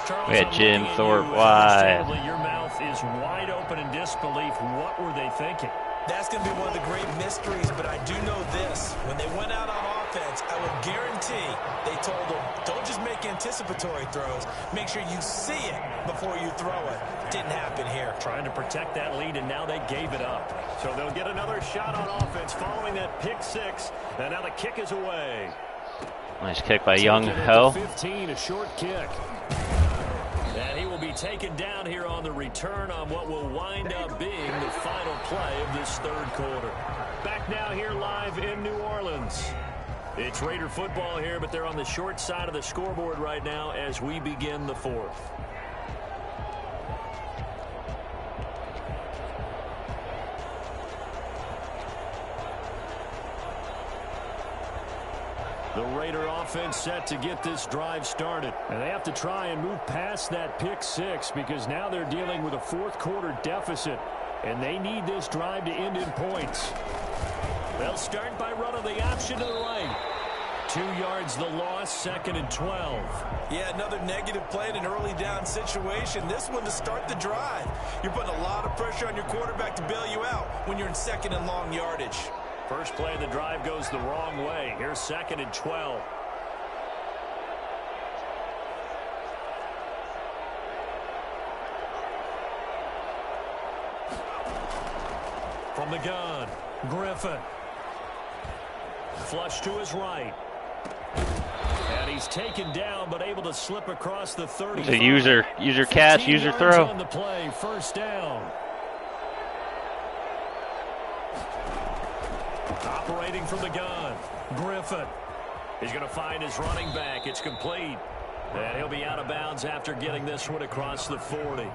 Charles, We had Jim I'm looking at Thorpe you, wide. understandably, your mouth is wide open in disbelief. What were they thinking? That's going to be one of the great mysteries, but I do know this. When they went out on offense, I would guarantee they told them, don't just make anticipatory throws. Make sure you see it before you throw it. Didn't happen here. Trying to protect that lead, and now they gave it up. So they'll get another shot on offense following that pick 6. And now the kick is away. Nice kick by Young Taken at Ho. the 15, a short kick. And he will be taken down here on the return on what will wind up being the final play of this 3rd quarter. Back now here live in New Orleans. It's Raider football here, but they're on the short side of the scoreboard right now as we begin the fourth. The Raider offense set to get this drive started. And they have to try and move past that pick six because now they're dealing with a fourth quarter deficit. And they need this drive to end in points. They'll start by running the option to the right. 2 yards the loss, 2nd and 12. Yeah, another negative play in an early down situation. This one to start the drive. You're putting a lot of pressure on your quarterback to bail you out when you're in 2nd and long yardage. First play of the drive goes the wrong way. Here's 2nd and 12. From the gun, Griffin. Flush to his right. And he's taken down, but able to slip across the 30. It's a user catch, user throw. On the play, first down. Operating from the gun, Griffin. He's going to find his running back. It's complete. And he'll be out of bounds after getting this one across the 40.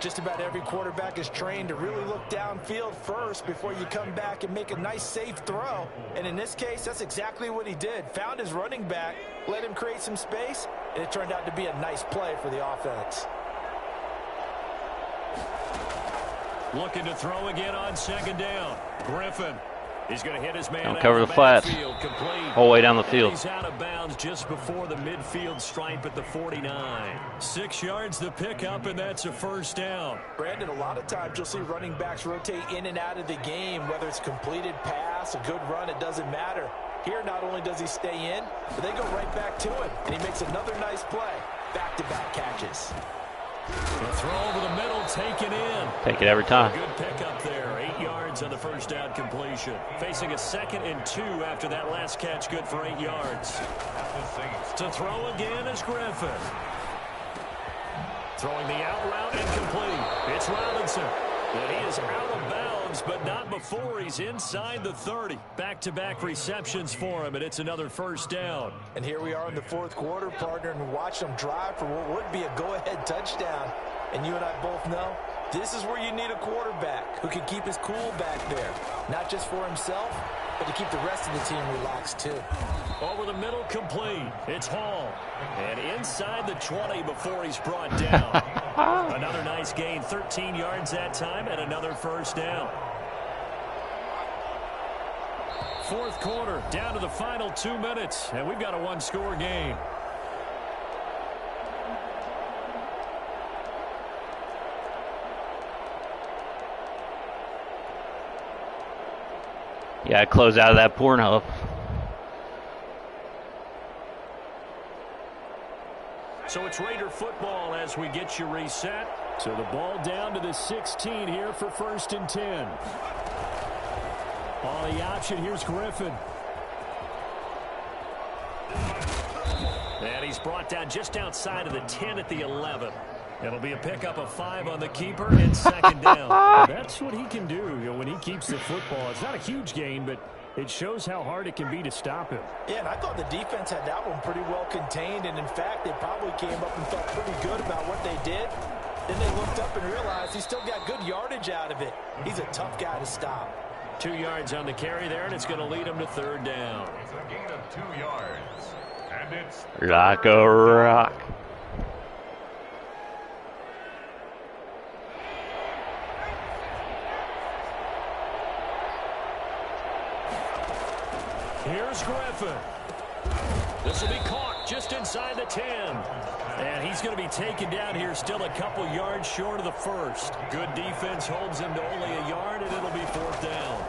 Just about every quarterback is trained to really look downfield first before you come back and make a nice, safe throw. And in this case, that's exactly what he did. Found his running back, let him create some space, and it turned out to be a nice play for the offense. Looking to throw again on 2nd down. Griffin. He's going to hit his man. Don't cover the flats. Whole way down the field. He's out of bounds just before the midfield stripe at the 49. 6 yards the pickup, and that's a first down. Brandon, a lot of times you'll see running backs rotate in and out of the game, whether it's completed pass, a good run, it doesn't matter. Here, not only does he stay in, but they go right back to him, and he makes another nice play. Back-to-back catches. The throw over the middle, taken in. Take it every time. Good pickup there. 8 yards on the first down completion. Facing a 2nd and 2 after that last catch, good for 8 yards. To throw again is Griffin. Throwing the out route incomplete. It's Robinson. And he is out of bounds, but not before he's inside the 30. Back-to-back receptions for him, and it's another first down. And here we are in the fourth quarter, partner, and watch them drive for what would be a go-ahead touchdown. And you and I both know this is where you need a quarterback who can keep his cool back there. Not just for himself, but to keep the rest of the team relaxed too. Over the middle, complete. It's Hall. And inside the 20 before he's brought down. Another nice gain, 13 yards that time, and another first down. Fourth quarter, down to the final 2 minutes, and we've got a one-score game. Yeah, close out of that Pornhub. So it's Raider football as we get you reset. So the ball down to the 16 here for 1st and 10. On the option, here's Griffin. And he's brought down just outside of the 10 at the 11. It'll be a pickup of 5 on the keeper and 2nd down. That's what he can do, when he keeps the football. It's not a huge gain, but it shows how hard it can be to stop him. Yeah, and I thought the defense had that one pretty well contained, and in fact, they probably came up and felt pretty good about what they did. Then they looked up and realized he still got good yardage out of it. He's a tough guy to stop. 2 yards on the carry there, and it's going to lead him to 3rd down. It's a gain of 2 yards. And it's Like a rock. Here's Griffin. This will be caught just inside the 10. And he's going to be taken down here, still a couple yards short of the first. Good defense holds him to only a yard, and it'll be 4th down.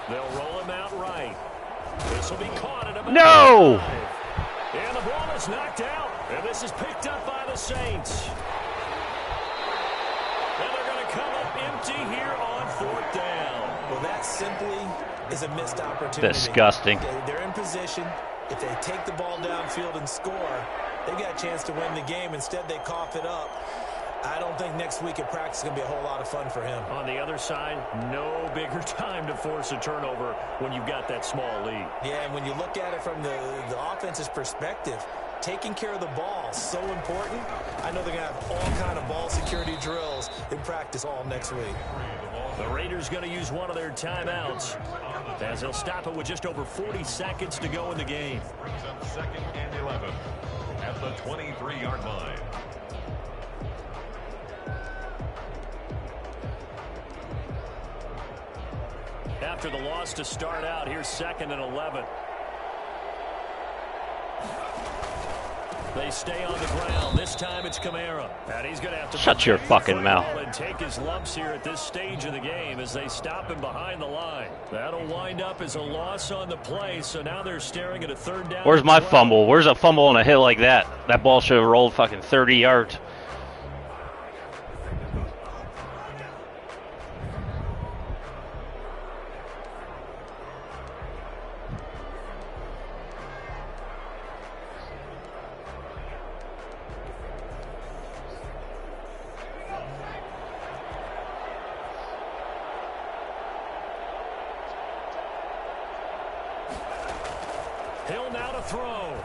They'll roll him out right. This will be caught at about No! 5. And the ball is knocked out. And this is picked up by the Saints. And they're going to come up empty here on 4th down. Well, that simply is a missed opportunity. Disgusting. They're in position. If they take the ball downfield and score, they've got a chance to win the game. Instead, they cough it up. I don't think next week at practice is going to be a whole lot of fun for him. On the other side, no bigger time to force a turnover when you've got that small lead. Yeah, and when you look at it from the offense's perspective, taking care of the ball is so important. I know they're going to have all kind of ball security drills in practice all next week. The Raiders going to use one of their timeouts as they'll stop it with just over 40 seconds to go in the game. Brings up 2nd and 11 at the 23-yard line. After the loss to start out, here's 2nd and 11. They stay on the ground. This time it's Kamara. And he's going to have to shut your fucking mouth and take his lumps here at this stage of the game as they stop him behind the line. That'll wind up as a loss on the play, so now they're staring at a 3rd down. Where's my fumble? Where's a fumble on a hill like that? That ball should have rolled fucking 30 yards. Hill now to throw.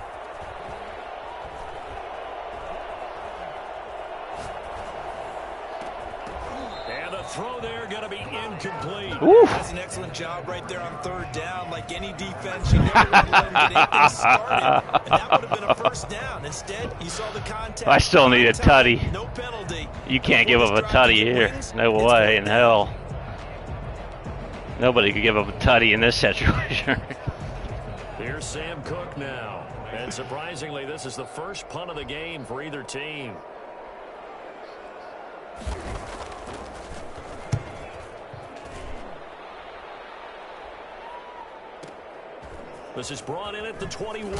And the throw there going to be incomplete. Oof. That's an excellent job right there on 3rd down. Like any defense, you never want to let him get anything started. And that would have been a 1st down. Instead, you saw the contact. I still need a tutty. No penalty. You can't give up a tutty here. No way in hell. Nobody could give up a tutty in this situation. Here's Sam Cook now. And surprisingly, this is the first punt of the game for either team. This is brought in at the 21.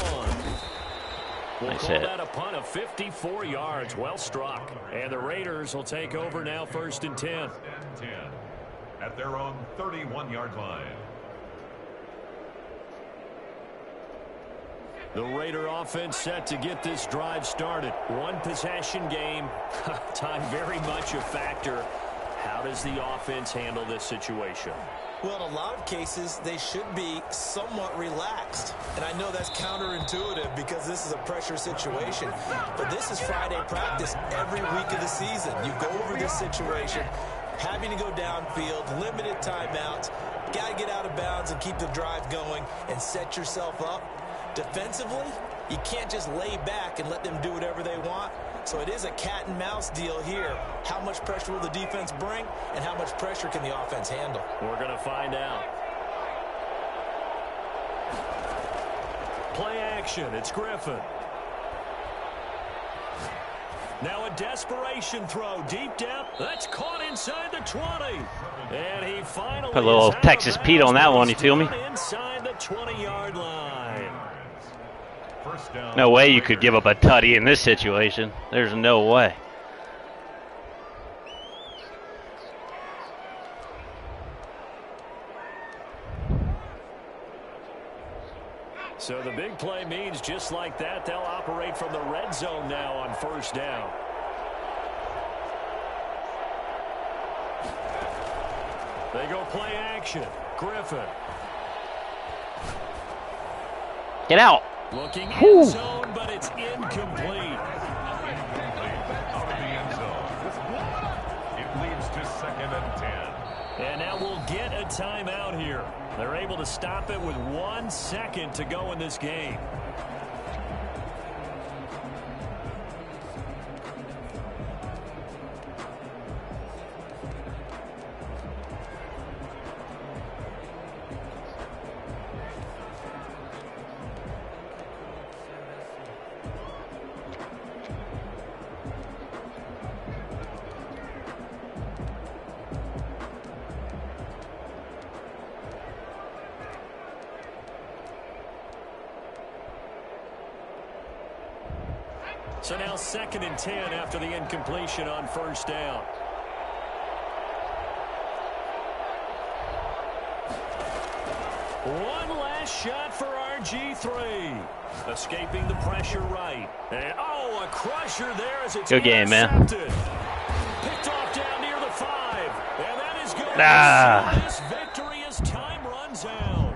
We'll Nice call hit. that a punt of 54 yards. Well struck. And the Raiders will take over now 1st and 10. 10 at their own 31-yard line. The Raider offense set to get this drive started. One possession game. Time very much a factor. How does the offense handle this situation? Well, in a lot of cases, they should be somewhat relaxed. And I know that's counterintuitive because this is a pressure situation. But this is Friday practice every week of the season. You go over this situation, having to go downfield, limited timeouts, got to get out of bounds and keep the drive going and set yourself up. Defensively, you can't just lay back and let them do whatever they want. So it is a cat and mouse deal here. How much pressure will the defense bring, and how much pressure can the offense handle? We're going to find out. Play action. It's Griffin. Now a desperation throw deep down. That's caught inside the 20. And he finally Put a little Texas Pete on that one, you feel me? Inside the 20-yard line. No way you could give up a tutty in this situation. There's no way. So the big play means just like that, they'll operate from the red zone now on 1st down. They go play action. Griffin. Get out. Looking in zone, but it's incomplete. Out of the end zone. It leads to 2nd and 10. And now we'll get a timeout here. They're able to stop it with 1 second to go in this game. So now 2nd and 10 after the incompletion on 1st down. One last shot for RG3. Escaping the pressure right. And, oh, a crusher there as it's Good game, man. intercepted. Ah. This victory as time runs out.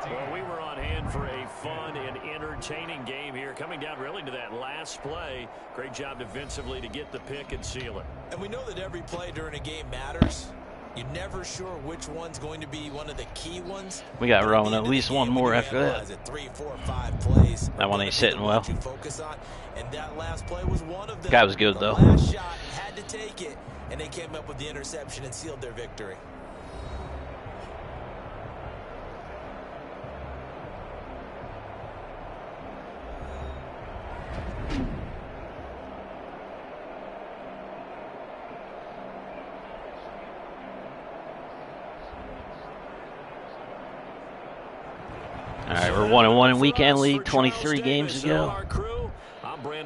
Well, we were on hand for a fun and entertaining game here, coming down really to that last play. Great job defensively to get the pick and seal it. And we know that every play during a game matters. You're never sure which one's going to be one of the key ones. We got rolling at least one more after that. 3, 4, 5 plays. That one ain't sitting well. And that last play was one of them. Guy was good though. Last shot had to take it, and they came up with the interception and sealed their victory. All right, we're 1-1 in weekend league, 23 games to go. We're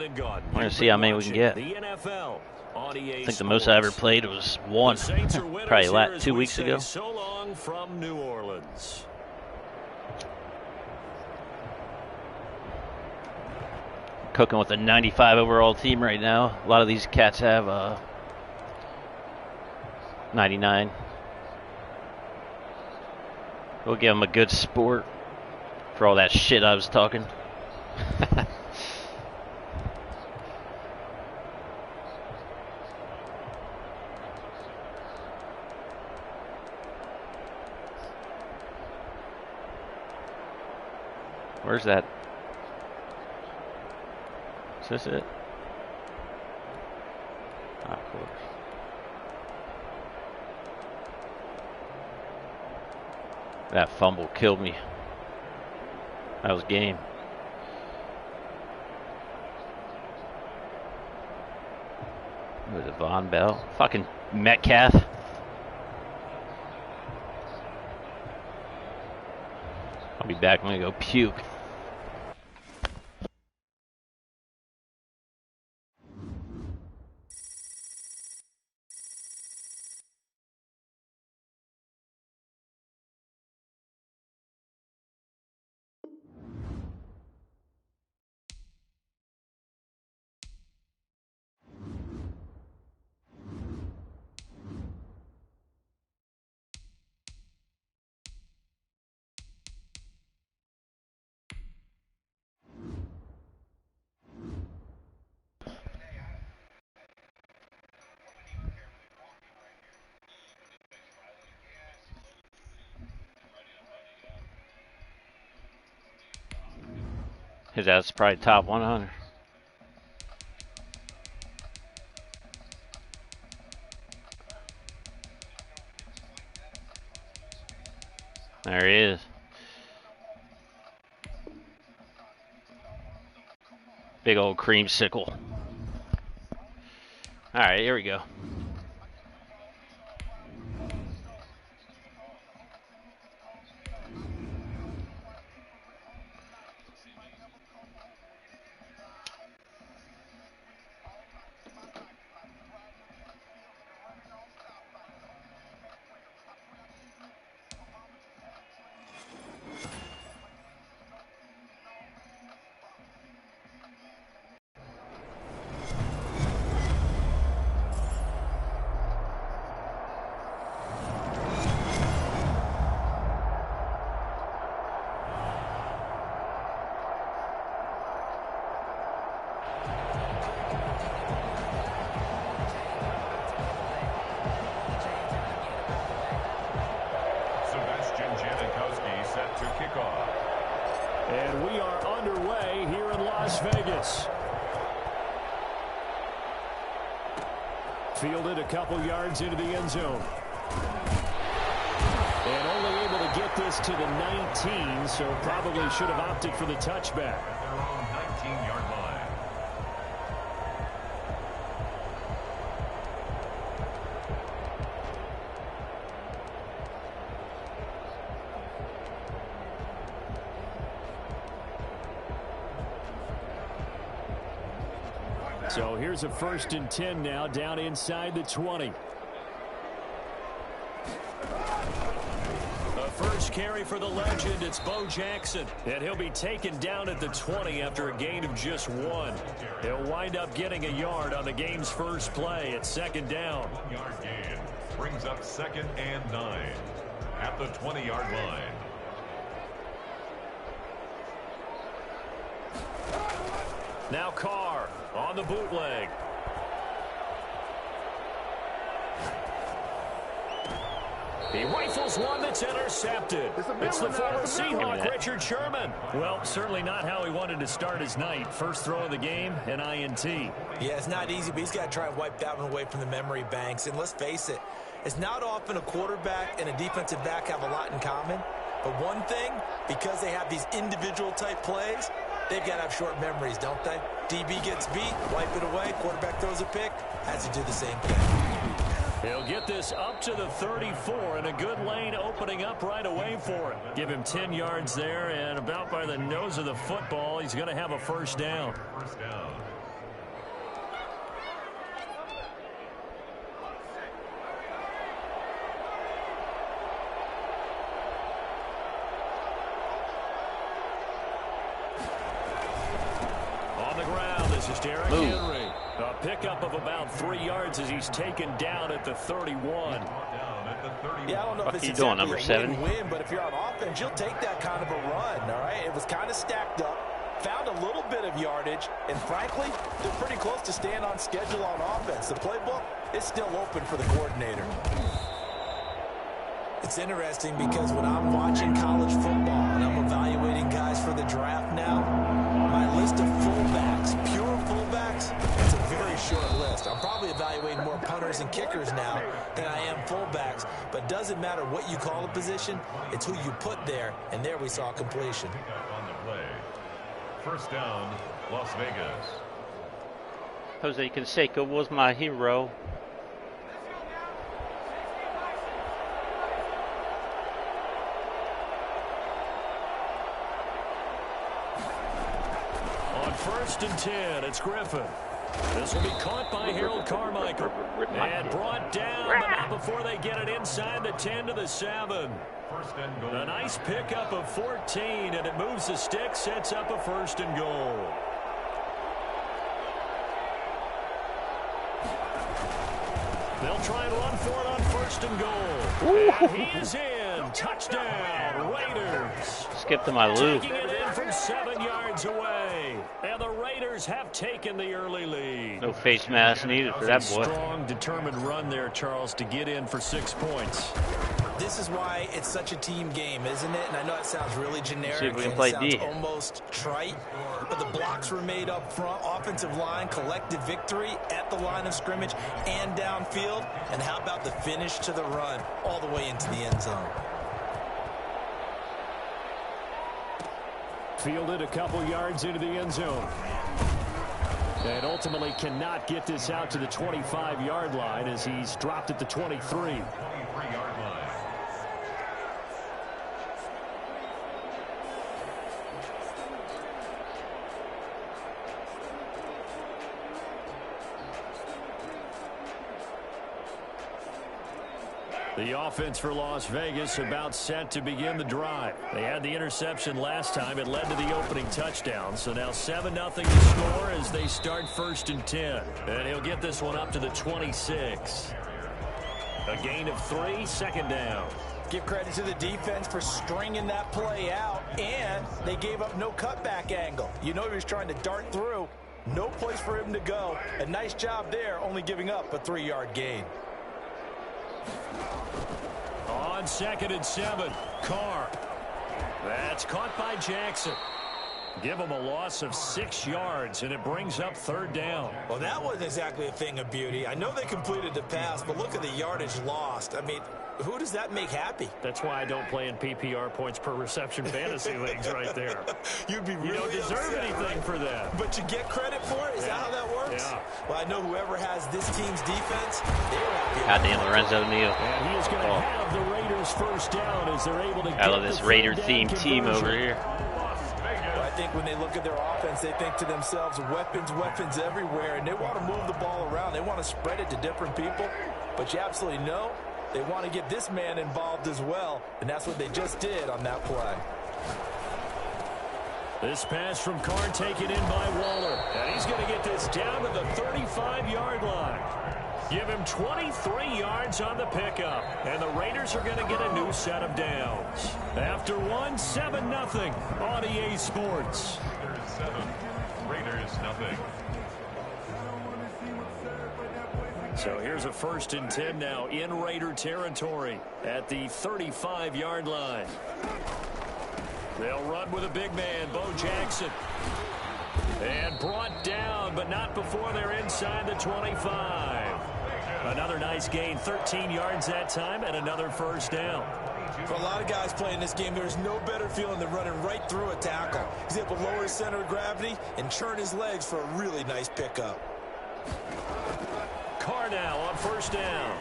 going to see how many we can get. I think the most I ever played was one, probably 2 weeks ago. So long from New Orleans. Cooking with a 95 overall team right now. A lot of these cats have 99. We'll give them a good sport for all that shit I was talking. Where's that? Is this it? Ah, of course. That fumble killed me. That was game. Who was it, Von Bell? Fucking Metcalf. I'll be back when I go puke. His ass is probably top 100. There he is. Big old creamsicle. All right, here we go. And we are underway here in Las Vegas. Fielded a couple yards into the end zone. And only able to get this to the 19, so probably should have opted for the touchback. At their own 19-yard line. So here's a 1st and 10 now, down inside the 20. A first carry for the legend, it's Bo Jackson. And he'll be taken down at the 20 after a gain of just 1. He'll wind up getting a yard on the game's first play at 2nd down. 1 yard gain. Brings up 2nd and 9 at the 20-yard line. Now Carr on the bootleg. He rifles one that's intercepted. It's the former Seahawk, Richard Sherman. Well, certainly not how he wanted to start his night. First throw of the game, an INT. Yeah, it's not easy, but he's got to try and wipe that one away from the memory banks. And let's face it, it's not often a quarterback and a defensive back have a lot in common. But one thing, because they have these individual type plays, they've got to have short memories, don't they? DB gets beat, wipe it away, quarterback throws a pick, has to do the same thing. He'll get this up to the 34, and a good lane opening up right away for him. Give him 10 yards there, and about by the nose of the football, he's going to have a first down. First down. On the ground, this is Derrick Henry. A pickup of about 3 yards as he's taken down at the 31. Yeah, I don't know if it's doing, number 7? Win, but if you're on offense, you'll take that kind of a run, all right? It was kind of stacked up, found a little bit of yardage, and frankly, they're pretty close to staying on schedule on offense. The playbook is still open for the coordinator. It's interesting because when I'm watching college football and I'm evaluating guys for the draft now, my list of fullbacks, pure fullbacks, it's a very short list. I'm probably evaluating more punters and kickers now than I am fullbacks, but it doesn't matter what you call a position, it's who you put there, and there we saw completion. On the play. First down, Las Vegas. Jose Canseco was my hero. First and 10, it's Griffin. This will be caught by Harold Carmichael. And brought down, but not before they get it inside the 10 to the 7. First and goal. A nice pickup of 14, and it moves the stick, sets up a first and goal. They'll try and run for it on first and goal. And he is in. Touchdown, Raiders. Skip to my Lou. Taking it in from 7 yards away. And the Raiders have taken the early lead. No face mask needed for that boy. Strong, determined run there, Charles, to get in for 6 points. This is why it's such a team game, isn't it? And I know it sounds really generic. See if we can and play it sounds D. almost trite, but the blocks were made up front. Offensive line collected victory at the line of scrimmage and downfield. And how about the finish to the run all the way into the end zone? Fielded a couple yards into the end zone. And ultimately cannot get this out to the 25-yard line as he's dropped at the 23. 23-yard line. The offense for Las Vegas about set to begin the drive. They had the interception last time. It led to the opening touchdown. So now 7-0 to score as they start first and 10. And he'll get this one up to the 26. A gain of 3, second down. Give credit to the defense for stringing that play out, and they gave up no cutback angle. You know he was trying to dart through. No place for him to go. A nice job there, only giving up a 3-yard gain. On 2nd and 7, Carr. That's caught by Jackson. Give him a loss of 6 yards, and it brings up third down. Well, that wasn't exactly a thing of beauty. I know they completed the pass, but look at the yardage lost. I mean, who does that make happy? That's why I don't play in PPR points per reception fantasy leagues right there. You'd be really You don't deserve upset, anything right? for that. But you get credit for it? Is that how that works? Yeah. Well, I know whoever has this team's defense, they're happy. Goddamn Lorenzo Neal. And he is going to have the Raiders first down as they're able to I love this Raider-themed team over here. I think when they look at their offense, they think to themselves, weapons everywhere, and they want to move the ball around. They want to spread it to different people, but you absolutely know they want to get this man involved as well, and that's what they just did on that play. This pass from Carr taken in by Waller, and he's going to get this down to the 35-yard line. Give him 23 yards on the pickup, and the Raiders are going to get a new set of downs. After one, 7-0 on EA Sports. Raiders 7, Raiders 0. So here's a 1st and 10 now in Raider territory at the 35-yard line. They'll run with a big man, Bo Jackson. And brought down, but not before they're inside the 25. Another nice gain, 13 yards that time, and another 1st down. For a lot of guys playing this game, there's no better feeling than running right through a tackle. He's able to lower his center of gravity and churn his legs for a really nice pickup. Carr now on 1st down.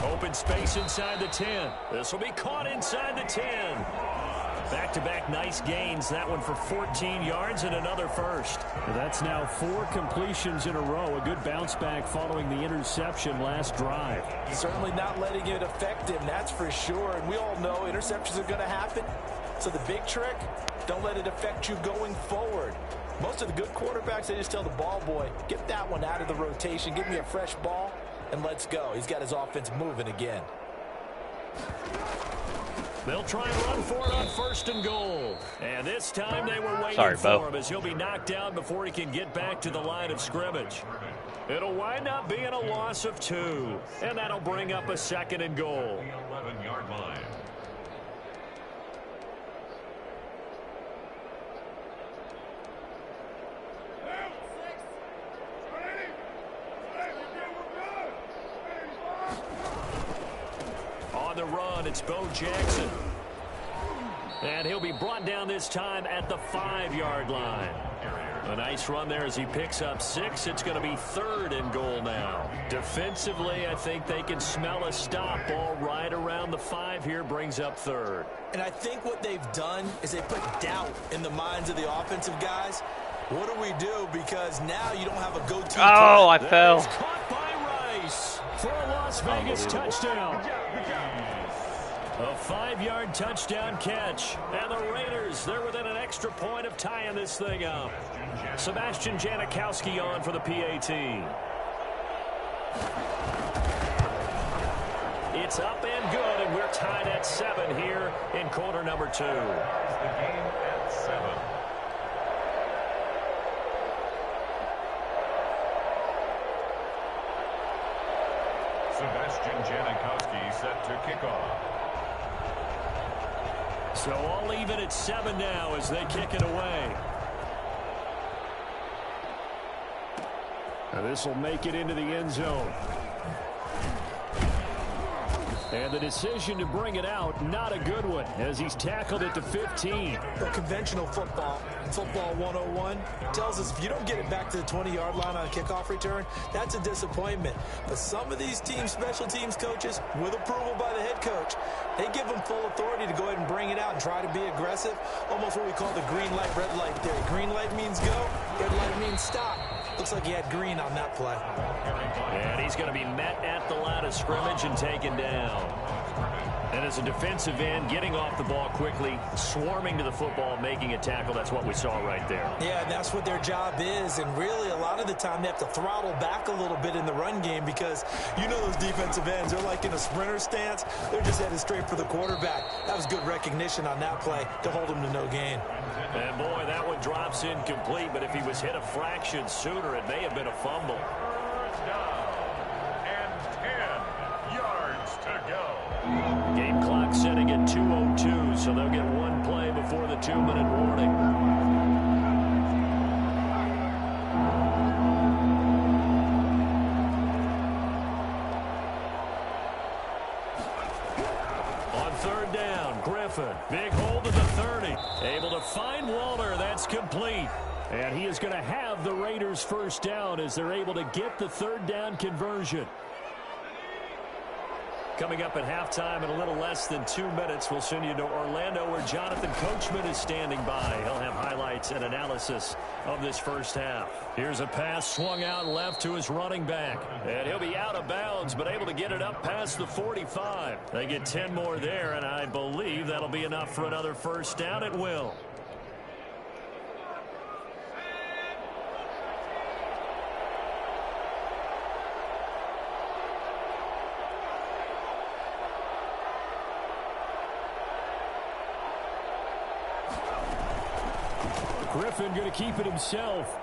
Open space inside the 10. This will be caught inside the 10. Back-to-back nice gains. That one for 14 yards and another 1st. That's now 4 completions in a row. A good bounce back following the interception last drive. Certainly not letting it affect him, that's for sure. And we all know interceptions are going to happen. So the big trick, don't let it affect you going forward. Most of the good quarterbacks, they just tell the ball boy, get that one out of the rotation, give me a fresh ball, and let's go. He's got his offense moving again. They'll try and run for it on 1st and goal. And this time they were waiting for him as he'll be knocked down before he can get back to the line of scrimmage. It'll wind up being a loss of 2. And that'll bring up a 2nd and goal. 11-yard line. On the run, it's Bo Jackson. And he'll be brought down this time at the 5-yard line. A nice run there as he picks up 6. It's going to be 3rd and goal now. Defensively, I think they can smell a stop. Ball right around the 5 here, brings up 3rd. And I think what they've done is they put doubt in the minds of the offensive guys. What do we do? Because now you don't have a go-to. Oh, I fell. Caught by Rice for a Las Vegas touchdown. A 5-yard touchdown catch. And the Raiders, they're within an extra point of tying this thing up. Sebastian Janikowski on for the PAT. It's up and good, and we're tied at 7 here in quarter number 2. The game at 7. Sebastian Janikowski set to kick off. So all even at 7 now as they kick it away. Now this will make it into the end zone. And the decision to bring it out, not a good one, as he's tackled at the 15. Well, conventional football 101, tells us if you don't get it back to the 20-yard line on a kickoff return, that's a disappointment. But some of these teams, special teams coaches, with approval by the head coach, they give them full authority to go ahead and bring it out and try to be aggressive, almost what we call the green light, red light theory. Green light means go, red light means stop. Looks like he had green on that play. And he's going to be met at the line of scrimmage and taken down. And as a defensive end, getting off the ball quickly, swarming to the football, making a tackle, that's what we saw right there. Yeah, and that's what their job is. And really, a lot of the time, they have to throttle back a little bit in the run game because you know those defensive ends, they're like in a sprinter stance. They're just headed straight for the quarterback. That was good recognition on that play to hold him to no gain. And boy, that one drops incomplete, but if he was hit a fraction sooner, it may have been a fumble. First down and 10 yards to go. Game clock setting at 2:02, so they'll get one play before the 2-minute warning. On 3rd down, Griffin, big hold of the 30. Able to find Waller, that's complete. And he is going to have the Raiders' first down as they're able to get the 3rd down conversion. Coming up at halftime in a little less than 2 minutes, we'll send you to Orlando where Jonathan Coachman is standing by. He'll have highlights and analysis of this first half. Here's a pass swung out left to his running back. And he'll be out of bounds, but able to get it up past the 45. They get 10 more there, and I believe that'll be enough for another first down. It will. Griffin going to keep it himself.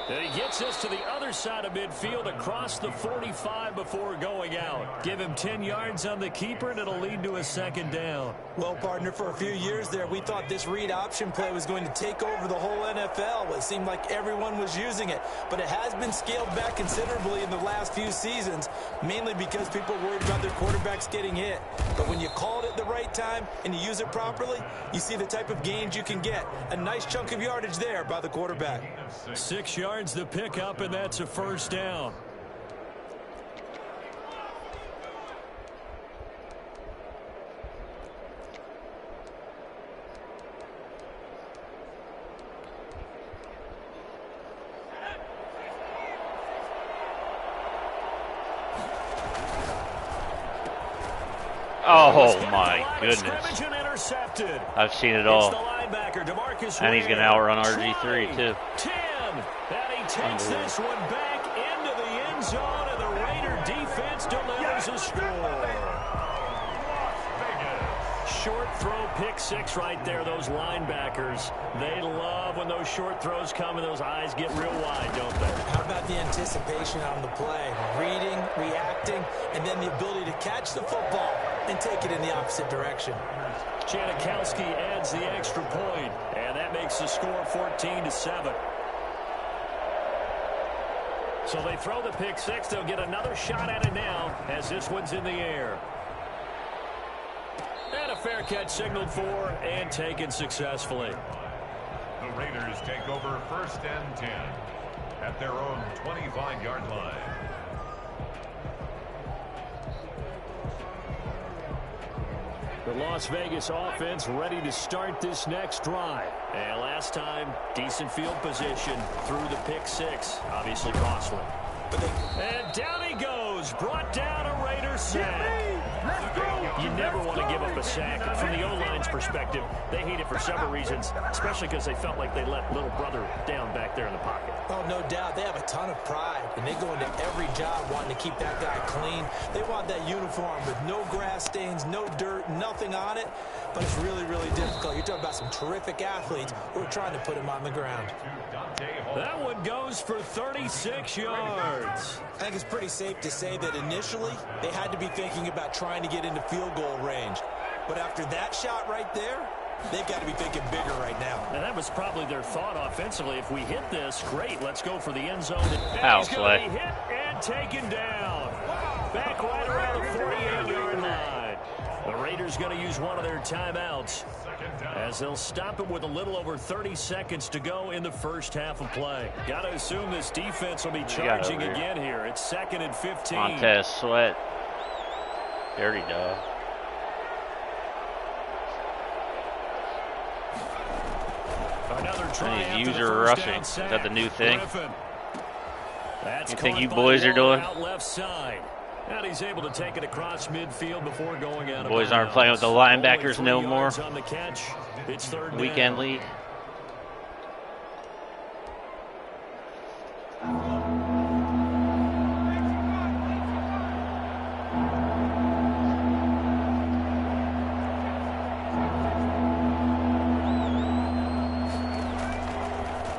And he gets us to the other side of midfield across the 45 before going out. Give him 10 yards on the keeper, and it'll lead to a second down. Well, partner, for a few years there, we thought this read option play was going to take over the whole NFL. It seemed like everyone was using it, but it has been scaled back considerably in the last few seasons, mainly because people worried about their quarterbacks getting hit. But when you call it at the right time and you use it properly, you see the type of gains you can get. A nice chunk of yardage there by the quarterback. 6 yards the pickup, and that's a first down. Oh, my goodness. I've seen it all. And he's going to outrun RG3, too. 10. And he takes this one back into the end zone, and the Raider defense delivers a score. Short throw, pick six right there. Those linebackers, they love when those short throws come and those eyes get real wide, don't they? How about the anticipation on the play? Reading, reacting, and then the ability to catch the football and take it in the opposite direction. Janikowski adds the extra point, and that makes the score 14-7. So they throw the pick six. They'll get another shot at it now as this one's in the air. And a fair catch signaled for and taken successfully. The Raiders take over 1st and 10 at their own 25-yard line. The Las Vegas offense ready to start this next drive. And last time, decent field position through the pick six. Obviously costly. And down he goes. Brought down a Raider sack. You never want to give up a sack. From the O-line's perspective, they hate it for several reasons, especially because they felt like they let little brother down back there in the pocket. Oh, no doubt. They have a ton of pride, and they go into every job wanting to keep that guy clean. They want that uniform with no grass stains, no dirt, nothing on it, but it's really, really difficult. You're talking about some terrific athletes who are trying to put him on the ground. That one goes for 36 yards. I think it's pretty safe to say that initially they had to be thinking about trying to get into field goal range. But after that shot right there, they've got to be thinking bigger right now. And that was probably their thought offensively. If we hit this, great, let's go for the end zone. Ow, he's going to be hit and taken down. Back right around the 48-yard line. The Raiders going to use one of their timeouts as they'll stop it with a little over 30 seconds to go in the first half of play. Got to assume this defense will be charging again here. It's 2nd and 15. Montez Sweat. Dirty dog. Another try user rushing. Is that the new thing? You think you boys are doing? Left side. And he's able to take it across midfield before going out of Boys bounds. aren't playing with the linebackers no more. On the catch. It's 3rd Weekend down. league.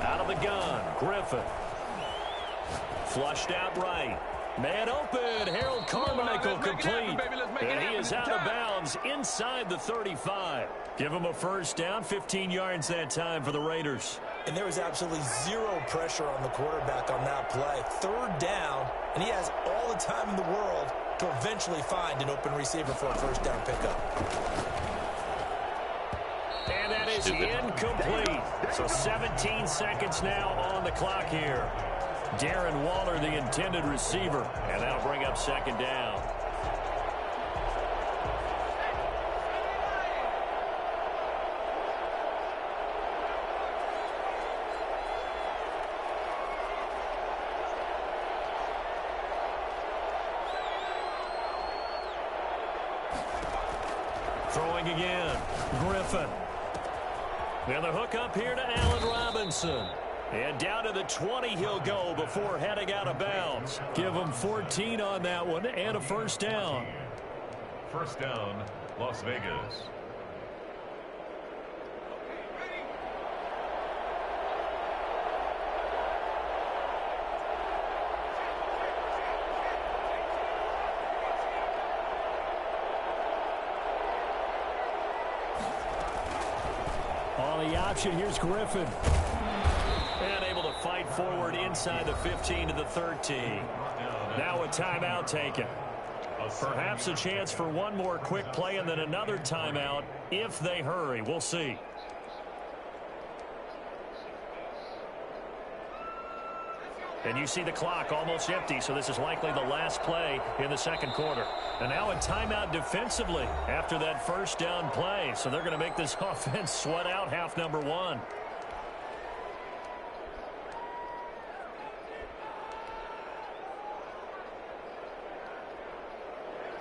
Out of the gun, Griffin. Flushed out right. Man open, Harold Carmichael complete. And he is out of bounds inside the 35. Give him a first down, 15 yards that time for the Raiders. And there was absolutely zero pressure on the quarterback on that play. 3rd down, and he has all the time in the world to eventually find an open receiver for a first down pickup. And that is incomplete. So 17 seconds now on the clock here. Darren Waller, the intended receiver, and that'll bring up 2nd down. Throwing again, Griffin. And the hook up here to Allen Robinson. And down to the 20 he'll go before heading out of bounds. Give him 14 on that one and a first down. First down, Las Vegas. On the option, here's Griffin. And able to fight forward inside the 15 to the 13. Now a timeout taken. Perhaps a chance for one more quick play and then another timeout if they hurry. We'll see. And you see the clock almost empty, so this is likely the last play in the second quarter. And now a timeout defensively after that first down play. So they're going to make this offense sweat out half number one.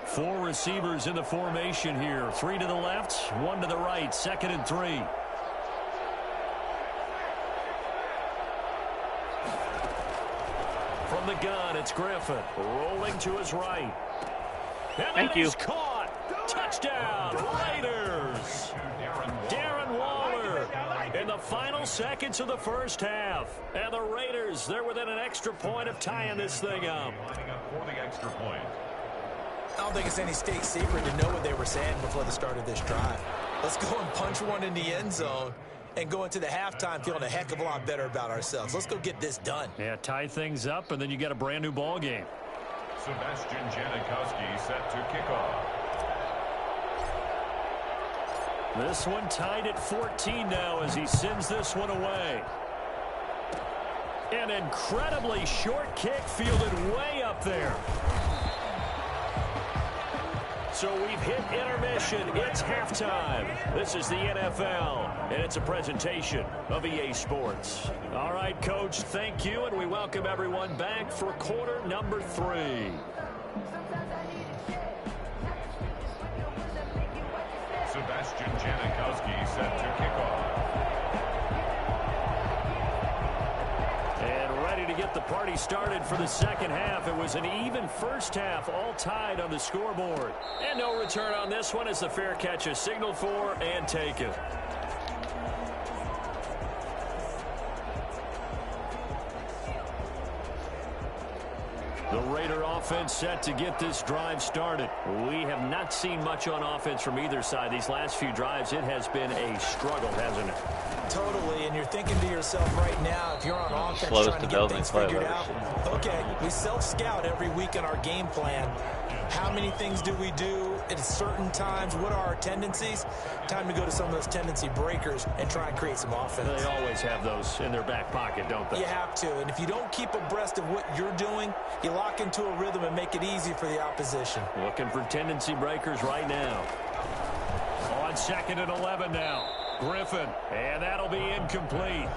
Four receivers in the formation here. 3 to the left, 1 to the right, 2nd and 3. From the gun, it's Griffin rolling to his right. And Thank you. Caught. Touchdown, Raiders. Darren Waller in the final seconds of the first half. And the Raiders, they're within an extra point of tying this thing up. For the extra point. I don't think it's any state secret to know what they were saying before the start of this drive. Let's go and punch one in the end zone and go into the halftime feeling a heck of a lot better about ourselves. Let's go get this done. Yeah, tie things up, and then you get a brand new ball game. Sebastian Janikowski set to kick off. This one tied at 14 now as he sends this one away. An incredibly short kick fielded way up there. So we've hit intermission. It's halftime. This is the NFL, and it's a presentation of EA Sports. All right, Coach, thank you, and we welcome everyone back for quarter number 3. Sebastian Janikowski set to kick off. And ready to get the party started for the second half. It was an even first half, all tied on the scoreboard. And no return on this one as the fair catch is signaled for and taken. The Raider offense set to get this drive started. We have not seen much on offense from either side. These last few drives, it has been a struggle, hasn't it? Totally, and you're thinking to yourself right now, if you're on offense Slowest trying to get things development figured out, okay, we self-scout every week in our game plan. How many things do we do at certain times? What are our tendencies? Time to go to some of those tendency breakers and try and create some offense. They always have those in their back pocket, don't they? You have to, and if you don't keep abreast of what you're doing, you lock into a rhythm and make it easy for the opposition. Looking for tendency breakers right now. On 2nd and 11 now. Griffin, and that'll be incomplete.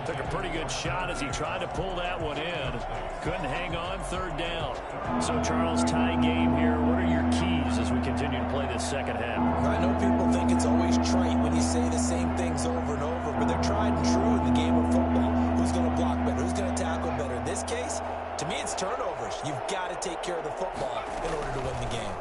Took a pretty good shot as he tried to pull that one in. Couldn't hang on, 3rd down. So, Charles, tie game here. What are your keys as we continue to play this second half? I know people think it's always trite when you say the same things over and over, but they're tried and true in the game of football. Who's going to block better? Who's going to tackle better? In this case, to me, it's turnovers. You've got to take care of the football in order to win the game.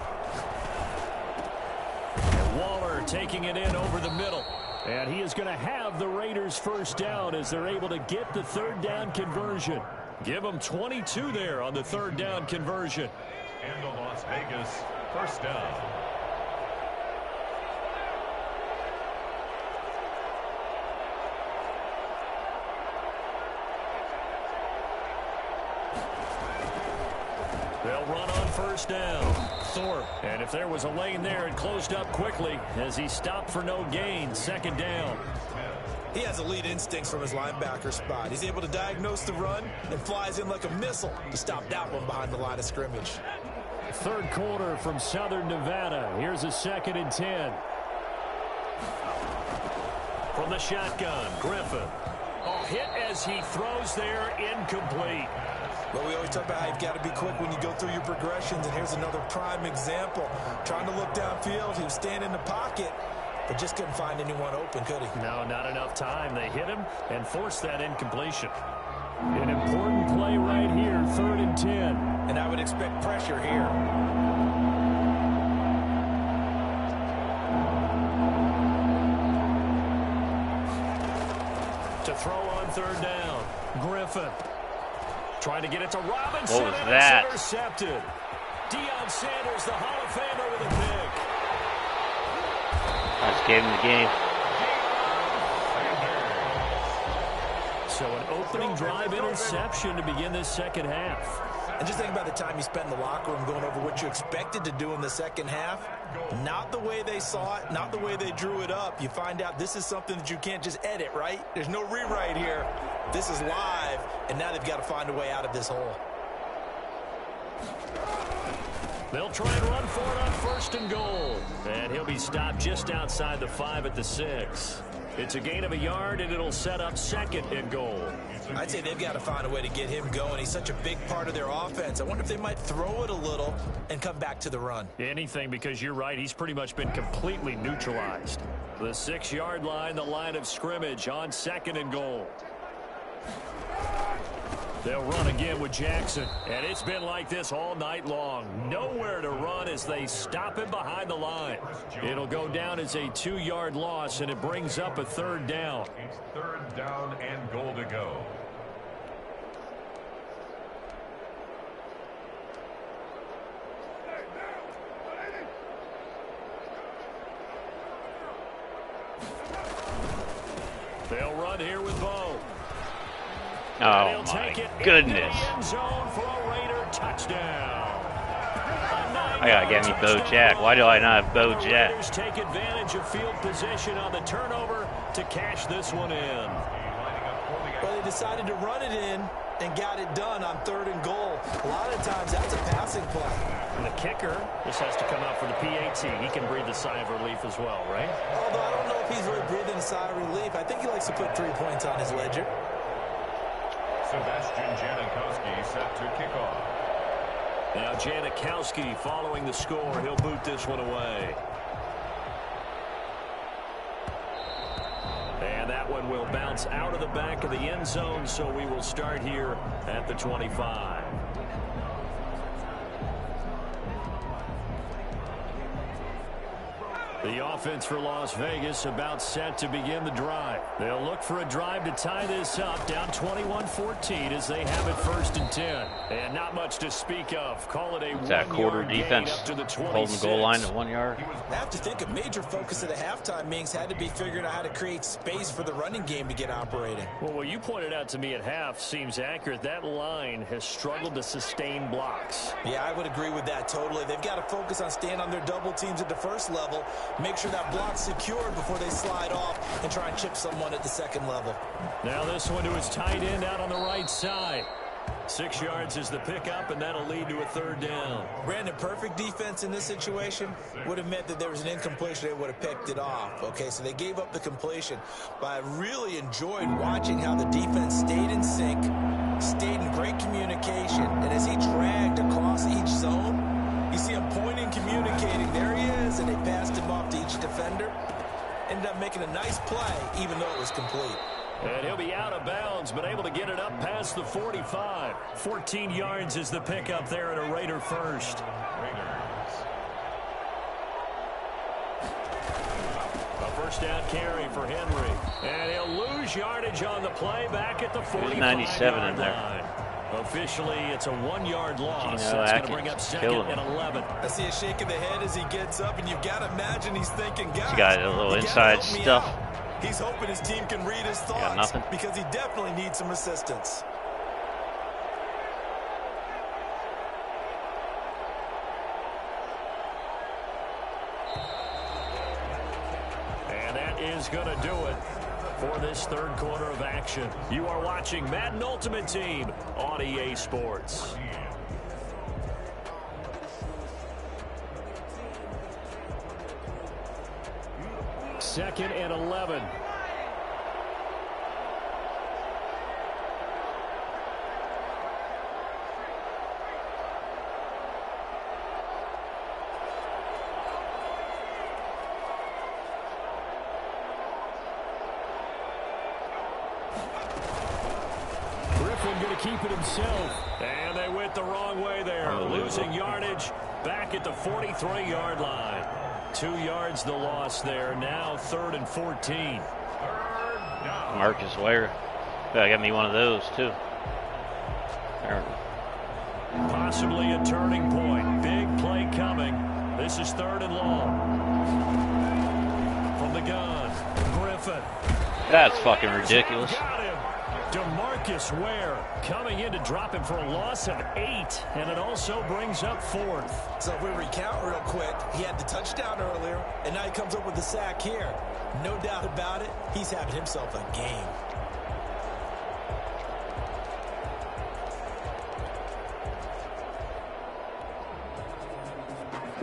And Waller taking it in over the middle. And he is going to have the Raiders first down as they're able to get the 3rd down conversion. Give them 22 there on the 3rd down conversion. And the Las Vegas first down. They'll run on first down. Thorpe. And if there was a lane there, it closed up quickly as he stopped for no gain. 2nd down. He has elite instincts from his linebacker spot. He's able to diagnose the run and flies in like a missile to stop that one behind the line of scrimmage. 3rd quarter from Southern Nevada. Here's a 2nd and 10. From the shotgun, Griffin. Oh, hit as he throws there, incomplete. Well, we always talk about how you've got to be quick when you go through your progressions, and here's another prime example. Trying to look downfield, he was standing in the pocket, but just couldn't find anyone open, could he? No, not enough time. They hit him and forced that incompletion. An important play right here, 3rd and 10. And I would expect pressure here. To throw on 3rd down, Griffin. Trying to get it to Robinson. What was and that? It's intercepted. Deion Sanders, the Hall of Famer, with a pick. I just gave him the game. So an opening drive interception to begin this second half. And just think about the time you spent in the locker room going over what you expected to do in the second half. Not the way they saw it, not the way they drew it up. You find out this is something that you can't just edit, right? There's no rewrite here. This is live, and now they've got to find a way out of this hole. They'll try and run for it on 1st and goal. And he'll be stopped just outside the 5 at the 6. It's a gain of a yard, and it'll set up 2nd and goal. I'd say they've got to find a way to get him going. He's such a big part of their offense. I wonder if they might throw it a little and come back to the run. Anything, because you're right. He's pretty much been completely neutralized. The 6-yard line, the line of scrimmage on 2nd and goal. They'll run again with Jackson, and it's been like this all night long. Nowhere to run as they stop him behind the line. It'll go down as a 2-yard loss, and it brings up a 3rd down. It's 3rd down and goal to go. They'll run here with Bo. Oh, my goodness. I gotta get me Bo Jack. Why do I not have Bo Jack? Take advantage of field position on the turnover to cash this one in. Well, they decided to run it in and got it done on 3rd and goal. A lot of times that's a passing play. And the kicker just has to come out for the PAT. He can breathe a sigh of relief as well, right? Although I don't know if he's really breathing a sigh of relief. I think he likes to put 3 points on his ledger. Sebastian Janikowski set to kick off. Now Janikowski following the score. He'll boot this one away. And that one will bounce out of the back of the end zone, so we will start here at the 25. The offense for Las Vegas about set to begin the drive. They'll look for a drive to tie this up, down 21-14 as they have it 1st and 10. And not much to speak of. Call it a that quarter defense holding the goal line at 1 yard. I have to think a major focus of the halftime meetings had to be figuring out how to create space for the running game to get operating. Well, what you pointed out to me at half seems accurate. That line has struggled to sustain blocks. Yeah, I would agree with that totally. They've got to focus on staying on their double teams at the 1st level. Make sure that block's secured before they slide off and try and chip someone at the 2nd level. Now this one to his tight end out on the right side. 6 yards is the pickup, and that'll lead to a 3rd down. Brandon, perfect defense in this situation would have meant that there was an incompletion. They would have picked it off. Okay, so they gave up the completion. But I really enjoyed watching how the defense stayed in sync, stayed in great communication, and as he dragged across each zone, you see him pointing, communicating. There he is, and they passed him off to each defender. Ended up making a nice play, even though it was complete. And he'll be out of bounds, but able to get it up past the 45. 14 yards is the pickup there at a Raider 1st. A 1st down carry for Henry. And he'll lose yardage on the play back at the 45. 97 in there. Line. Officially, it's a 1-yard loss. Gino That's going to Atkins bring up 2nd and 11. I see a shake of the head as he gets up, and you've got to imagine he's thinking, guys, He's got a little inside stuff. He's hoping his team can read his thoughts because he definitely needs some assistance. And that is going to do it for this 3rd quarter of action. You are watching Madden Ultimate Team on EA Sports. Second and 11. Going to keep it himself. And they went the wrong way there. Losing yardage back at the 43-yard line. 2 yards the loss there. Now 3rd and 14. Marcus Ware. I got me one of those, too. Possibly a turning point. Big play coming. This is 3rd and long. From the gun, Griffin. That's fucking ridiculous. Got him. DeMarcus Ware coming in to drop him for a loss of 8, and it also brings up 4th. So if we recount real quick, he had the touchdown earlier, and now he comes up with the sack here. No doubt about it, he's having himself a game.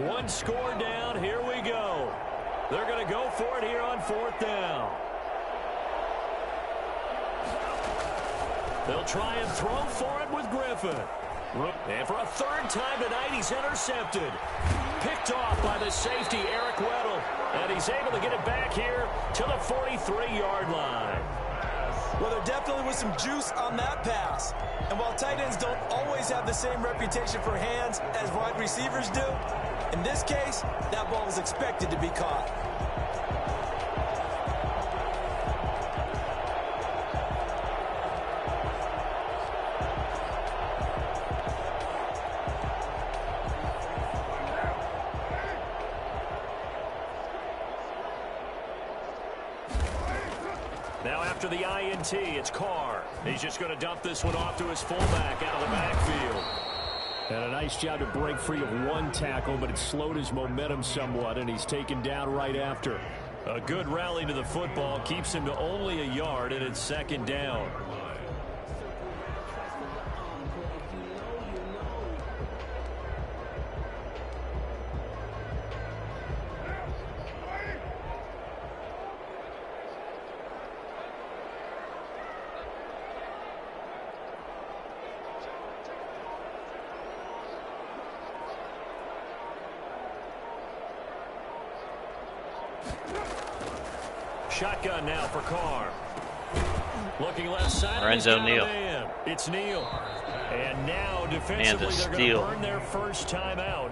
One score down, here we go. They're going to go for it here on 4th down. They'll try and throw for it with Griffin. And for a 3rd time tonight, he's intercepted. Picked off by the safety, Eric Weddle. And he's able to get it back here to the 43-yard line. Well, there definitely was some juice on that pass. And while tight ends don't always have the same reputation for hands as wide receivers do, in this case, that ball was expected to be caught. Now after the INT, it's Carr. He's just going to dump this one off to his fullback out of the backfield. And a nice job to break free of one tackle, but it slowed his momentum somewhat, and he's taken down right after. A good rally to the football keeps him to only a yard, and it's 2nd down. Shotgun now for Carr. Looking left side. Lorenzo Neal. It's Neal. And now defensively they're going to burn their first time out.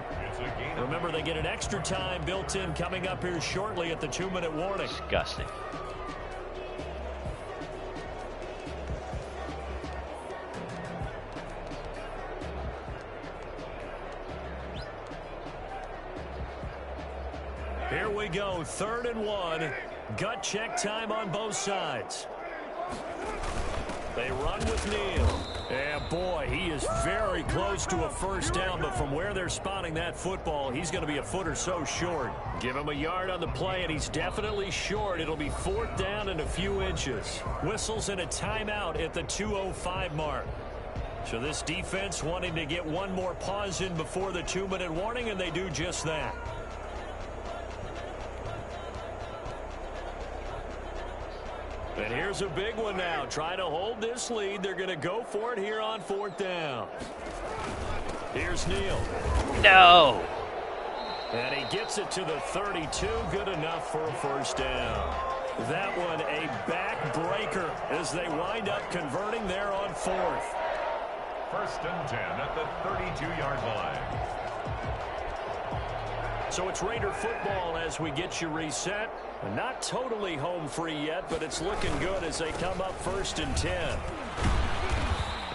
Remember, they get an extra time built in coming up here shortly at the 2-minute warning. Disgusting. Here we go, 3rd and 1. Gut check time on both sides. They run with Neal. And boy, he is very close to a first down, but from where they're spotting that football, he's going to be a foot or so short. Give him a yard on the play, and he's definitely short. It'll be 4th down and a few inches. Whistles and a timeout at the 2:05 mark. So this defense wanting to get one more pause in before the 2-minute warning, and they do just that. And here's a big one now. Trying to hold this lead. They're going to go for it here on 4th down. Here's Neal. No. And he gets it to the 32. Good enough for a first down. That one a backbreaker as they wind up converting there on 4th. 1st and 10 at the 32-yard line. So it's Raider football as we get you reset. Not totally home free yet, but it's looking good as they come up 1st and 10.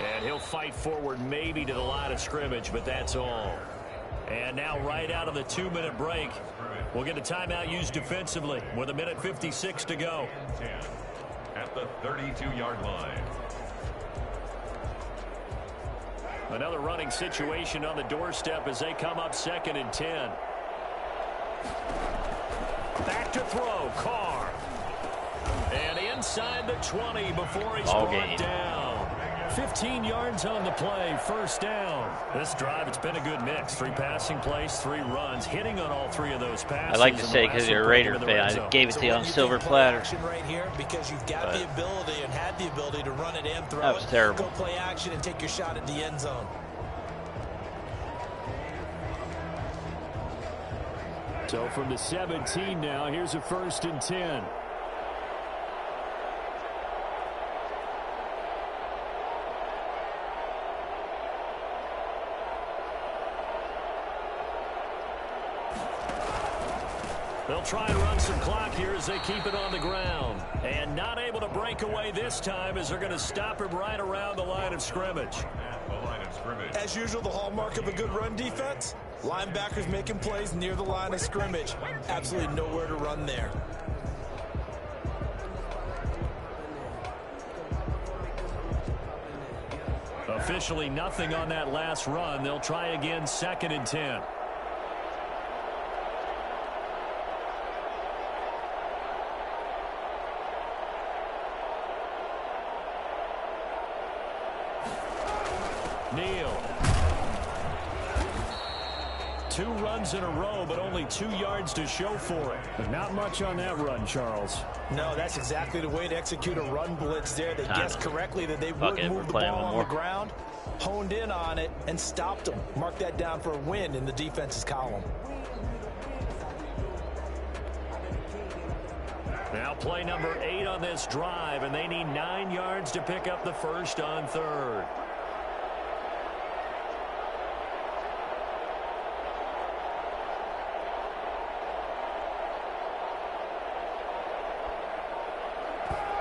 And he'll fight forward maybe to the line of scrimmage, but that's all. And now right out of the 2-minute break, we'll get a timeout used defensively with 1:56 to go. 10 at the 32-yard line. Another running situation on the doorstep as they come up 2nd and 10. Back to throw, Carr. And inside the 20 before he's brought down. 15 yards on the play, first down. This drive, it's been a good mix. 3 passing plays, 3 runs, hitting on all 3 of those passes. I like to say because you're a Raider fan, I gave it to you on silver platter. Right here because you've got the ability and had the ability to run it and throw it. That was terrible. Go play action and take your shot at the end zone. So from the 17 now, here's a 1st and 10. They'll try and run some clock here as they keep it on the ground. And not able to break away this time as they're going to stop him right around the line of scrimmage. As usual, the hallmark of a good run defense, linebackers making plays near the line of scrimmage. Absolutely nowhere to run there. Officially nothing on that last run. They'll try again, 2nd and 10. Neal. 2 runs in a row, but only 2 yards to show for it. Not much on that run, Charles. No, that's exactly the way to execute a run blitz there. They guessed correctly that they would move the ball on the ground, honed in on it, and stopped them. Mark that down for a win in the defense's column. Now play number 8 on this drive, and they need 9 yards to pick up the first on 3rd.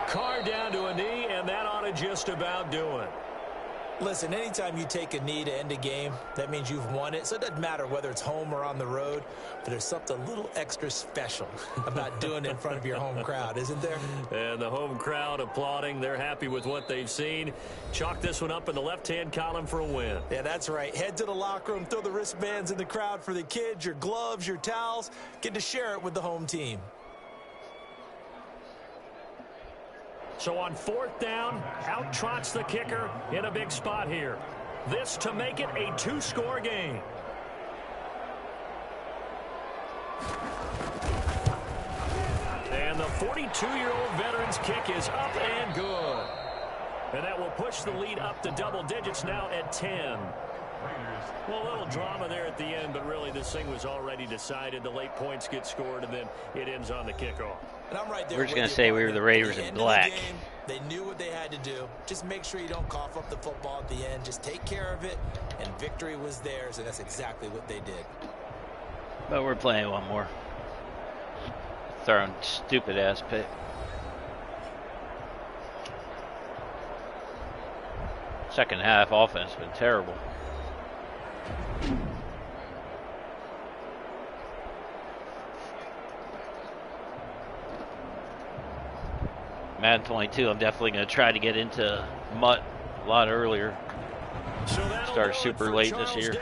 Carr down to a knee, and that ought to just about do it. Listen, anytime you take a knee to end a game, that means you've won it. So it doesn't matter whether it's home or on the road, but there's something a little extra special about doing it in front of your home crowd, isn't there? And the home crowd applauding. They're happy with what they've seen. Chalk this one up in the left-hand column for a win. Yeah, that's right. Head to the locker room, throw the wristbands in the crowd for the kids, your gloves, your towels. Get to share it with the home team. So on 4th down, out trots the kicker in a big spot here. This to make it a 2-score game. And the 42-year-old veteran's kick is up and good. And that will push the lead up to double digits now at 10. Well, a little drama there at the end, but really this thing was already decided. The late points get scored, and then it ends on the kickoff. And I'm right there. We're just going to say we were the Raiders in black. They knew what they had to do. Just make sure you don't cough up the football at the end. Just take care of it, and victory was theirs, and that's exactly what they did. But we're playing one more. Throwing stupid-ass pick. Second half offense has been terrible. Madden 22, I'm definitely going to try to get into MUT a lot earlier. Started super late this year.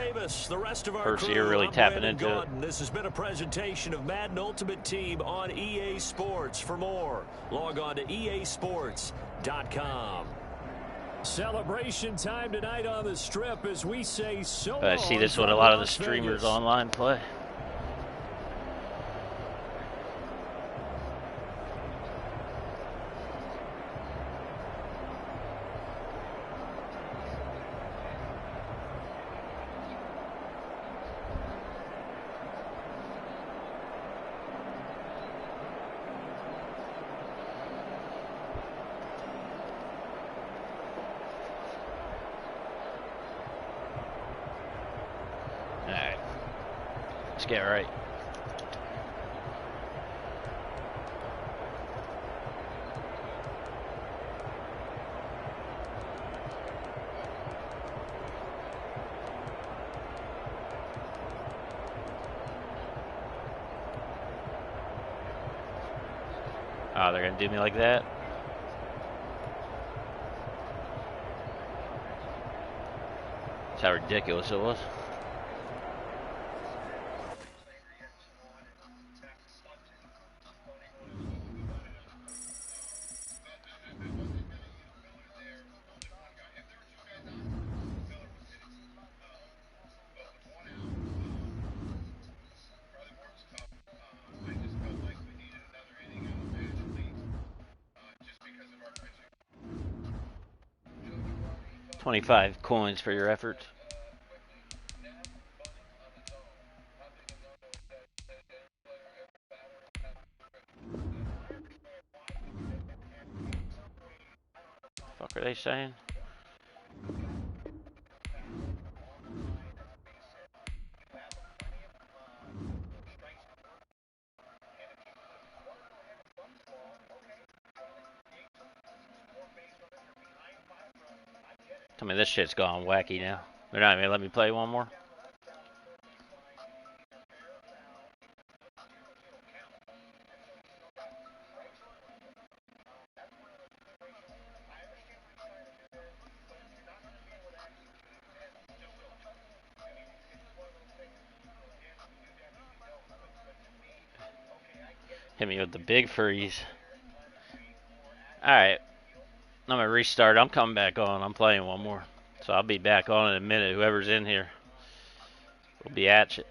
First year really tapping into it. This has been a presentation of Madden Ultimate Team on EA Sports. For more, log on to easports.com. Celebration time tonight on the Strip as we say so long. I see this one a lot of the streamers online play. Get right. Oh, they're gonna do me like that? That's how ridiculous it was. $25 coins for your efforts. What the fuck are they saying? Tell me this shit's gone wacky now. They're not even gonna let me play one more. Hit me with the big freeze. Alright. I'm going to restart. I'm coming back on. I'm playing one more. So I'll be back on in a minute. Whoever's in here will be at you.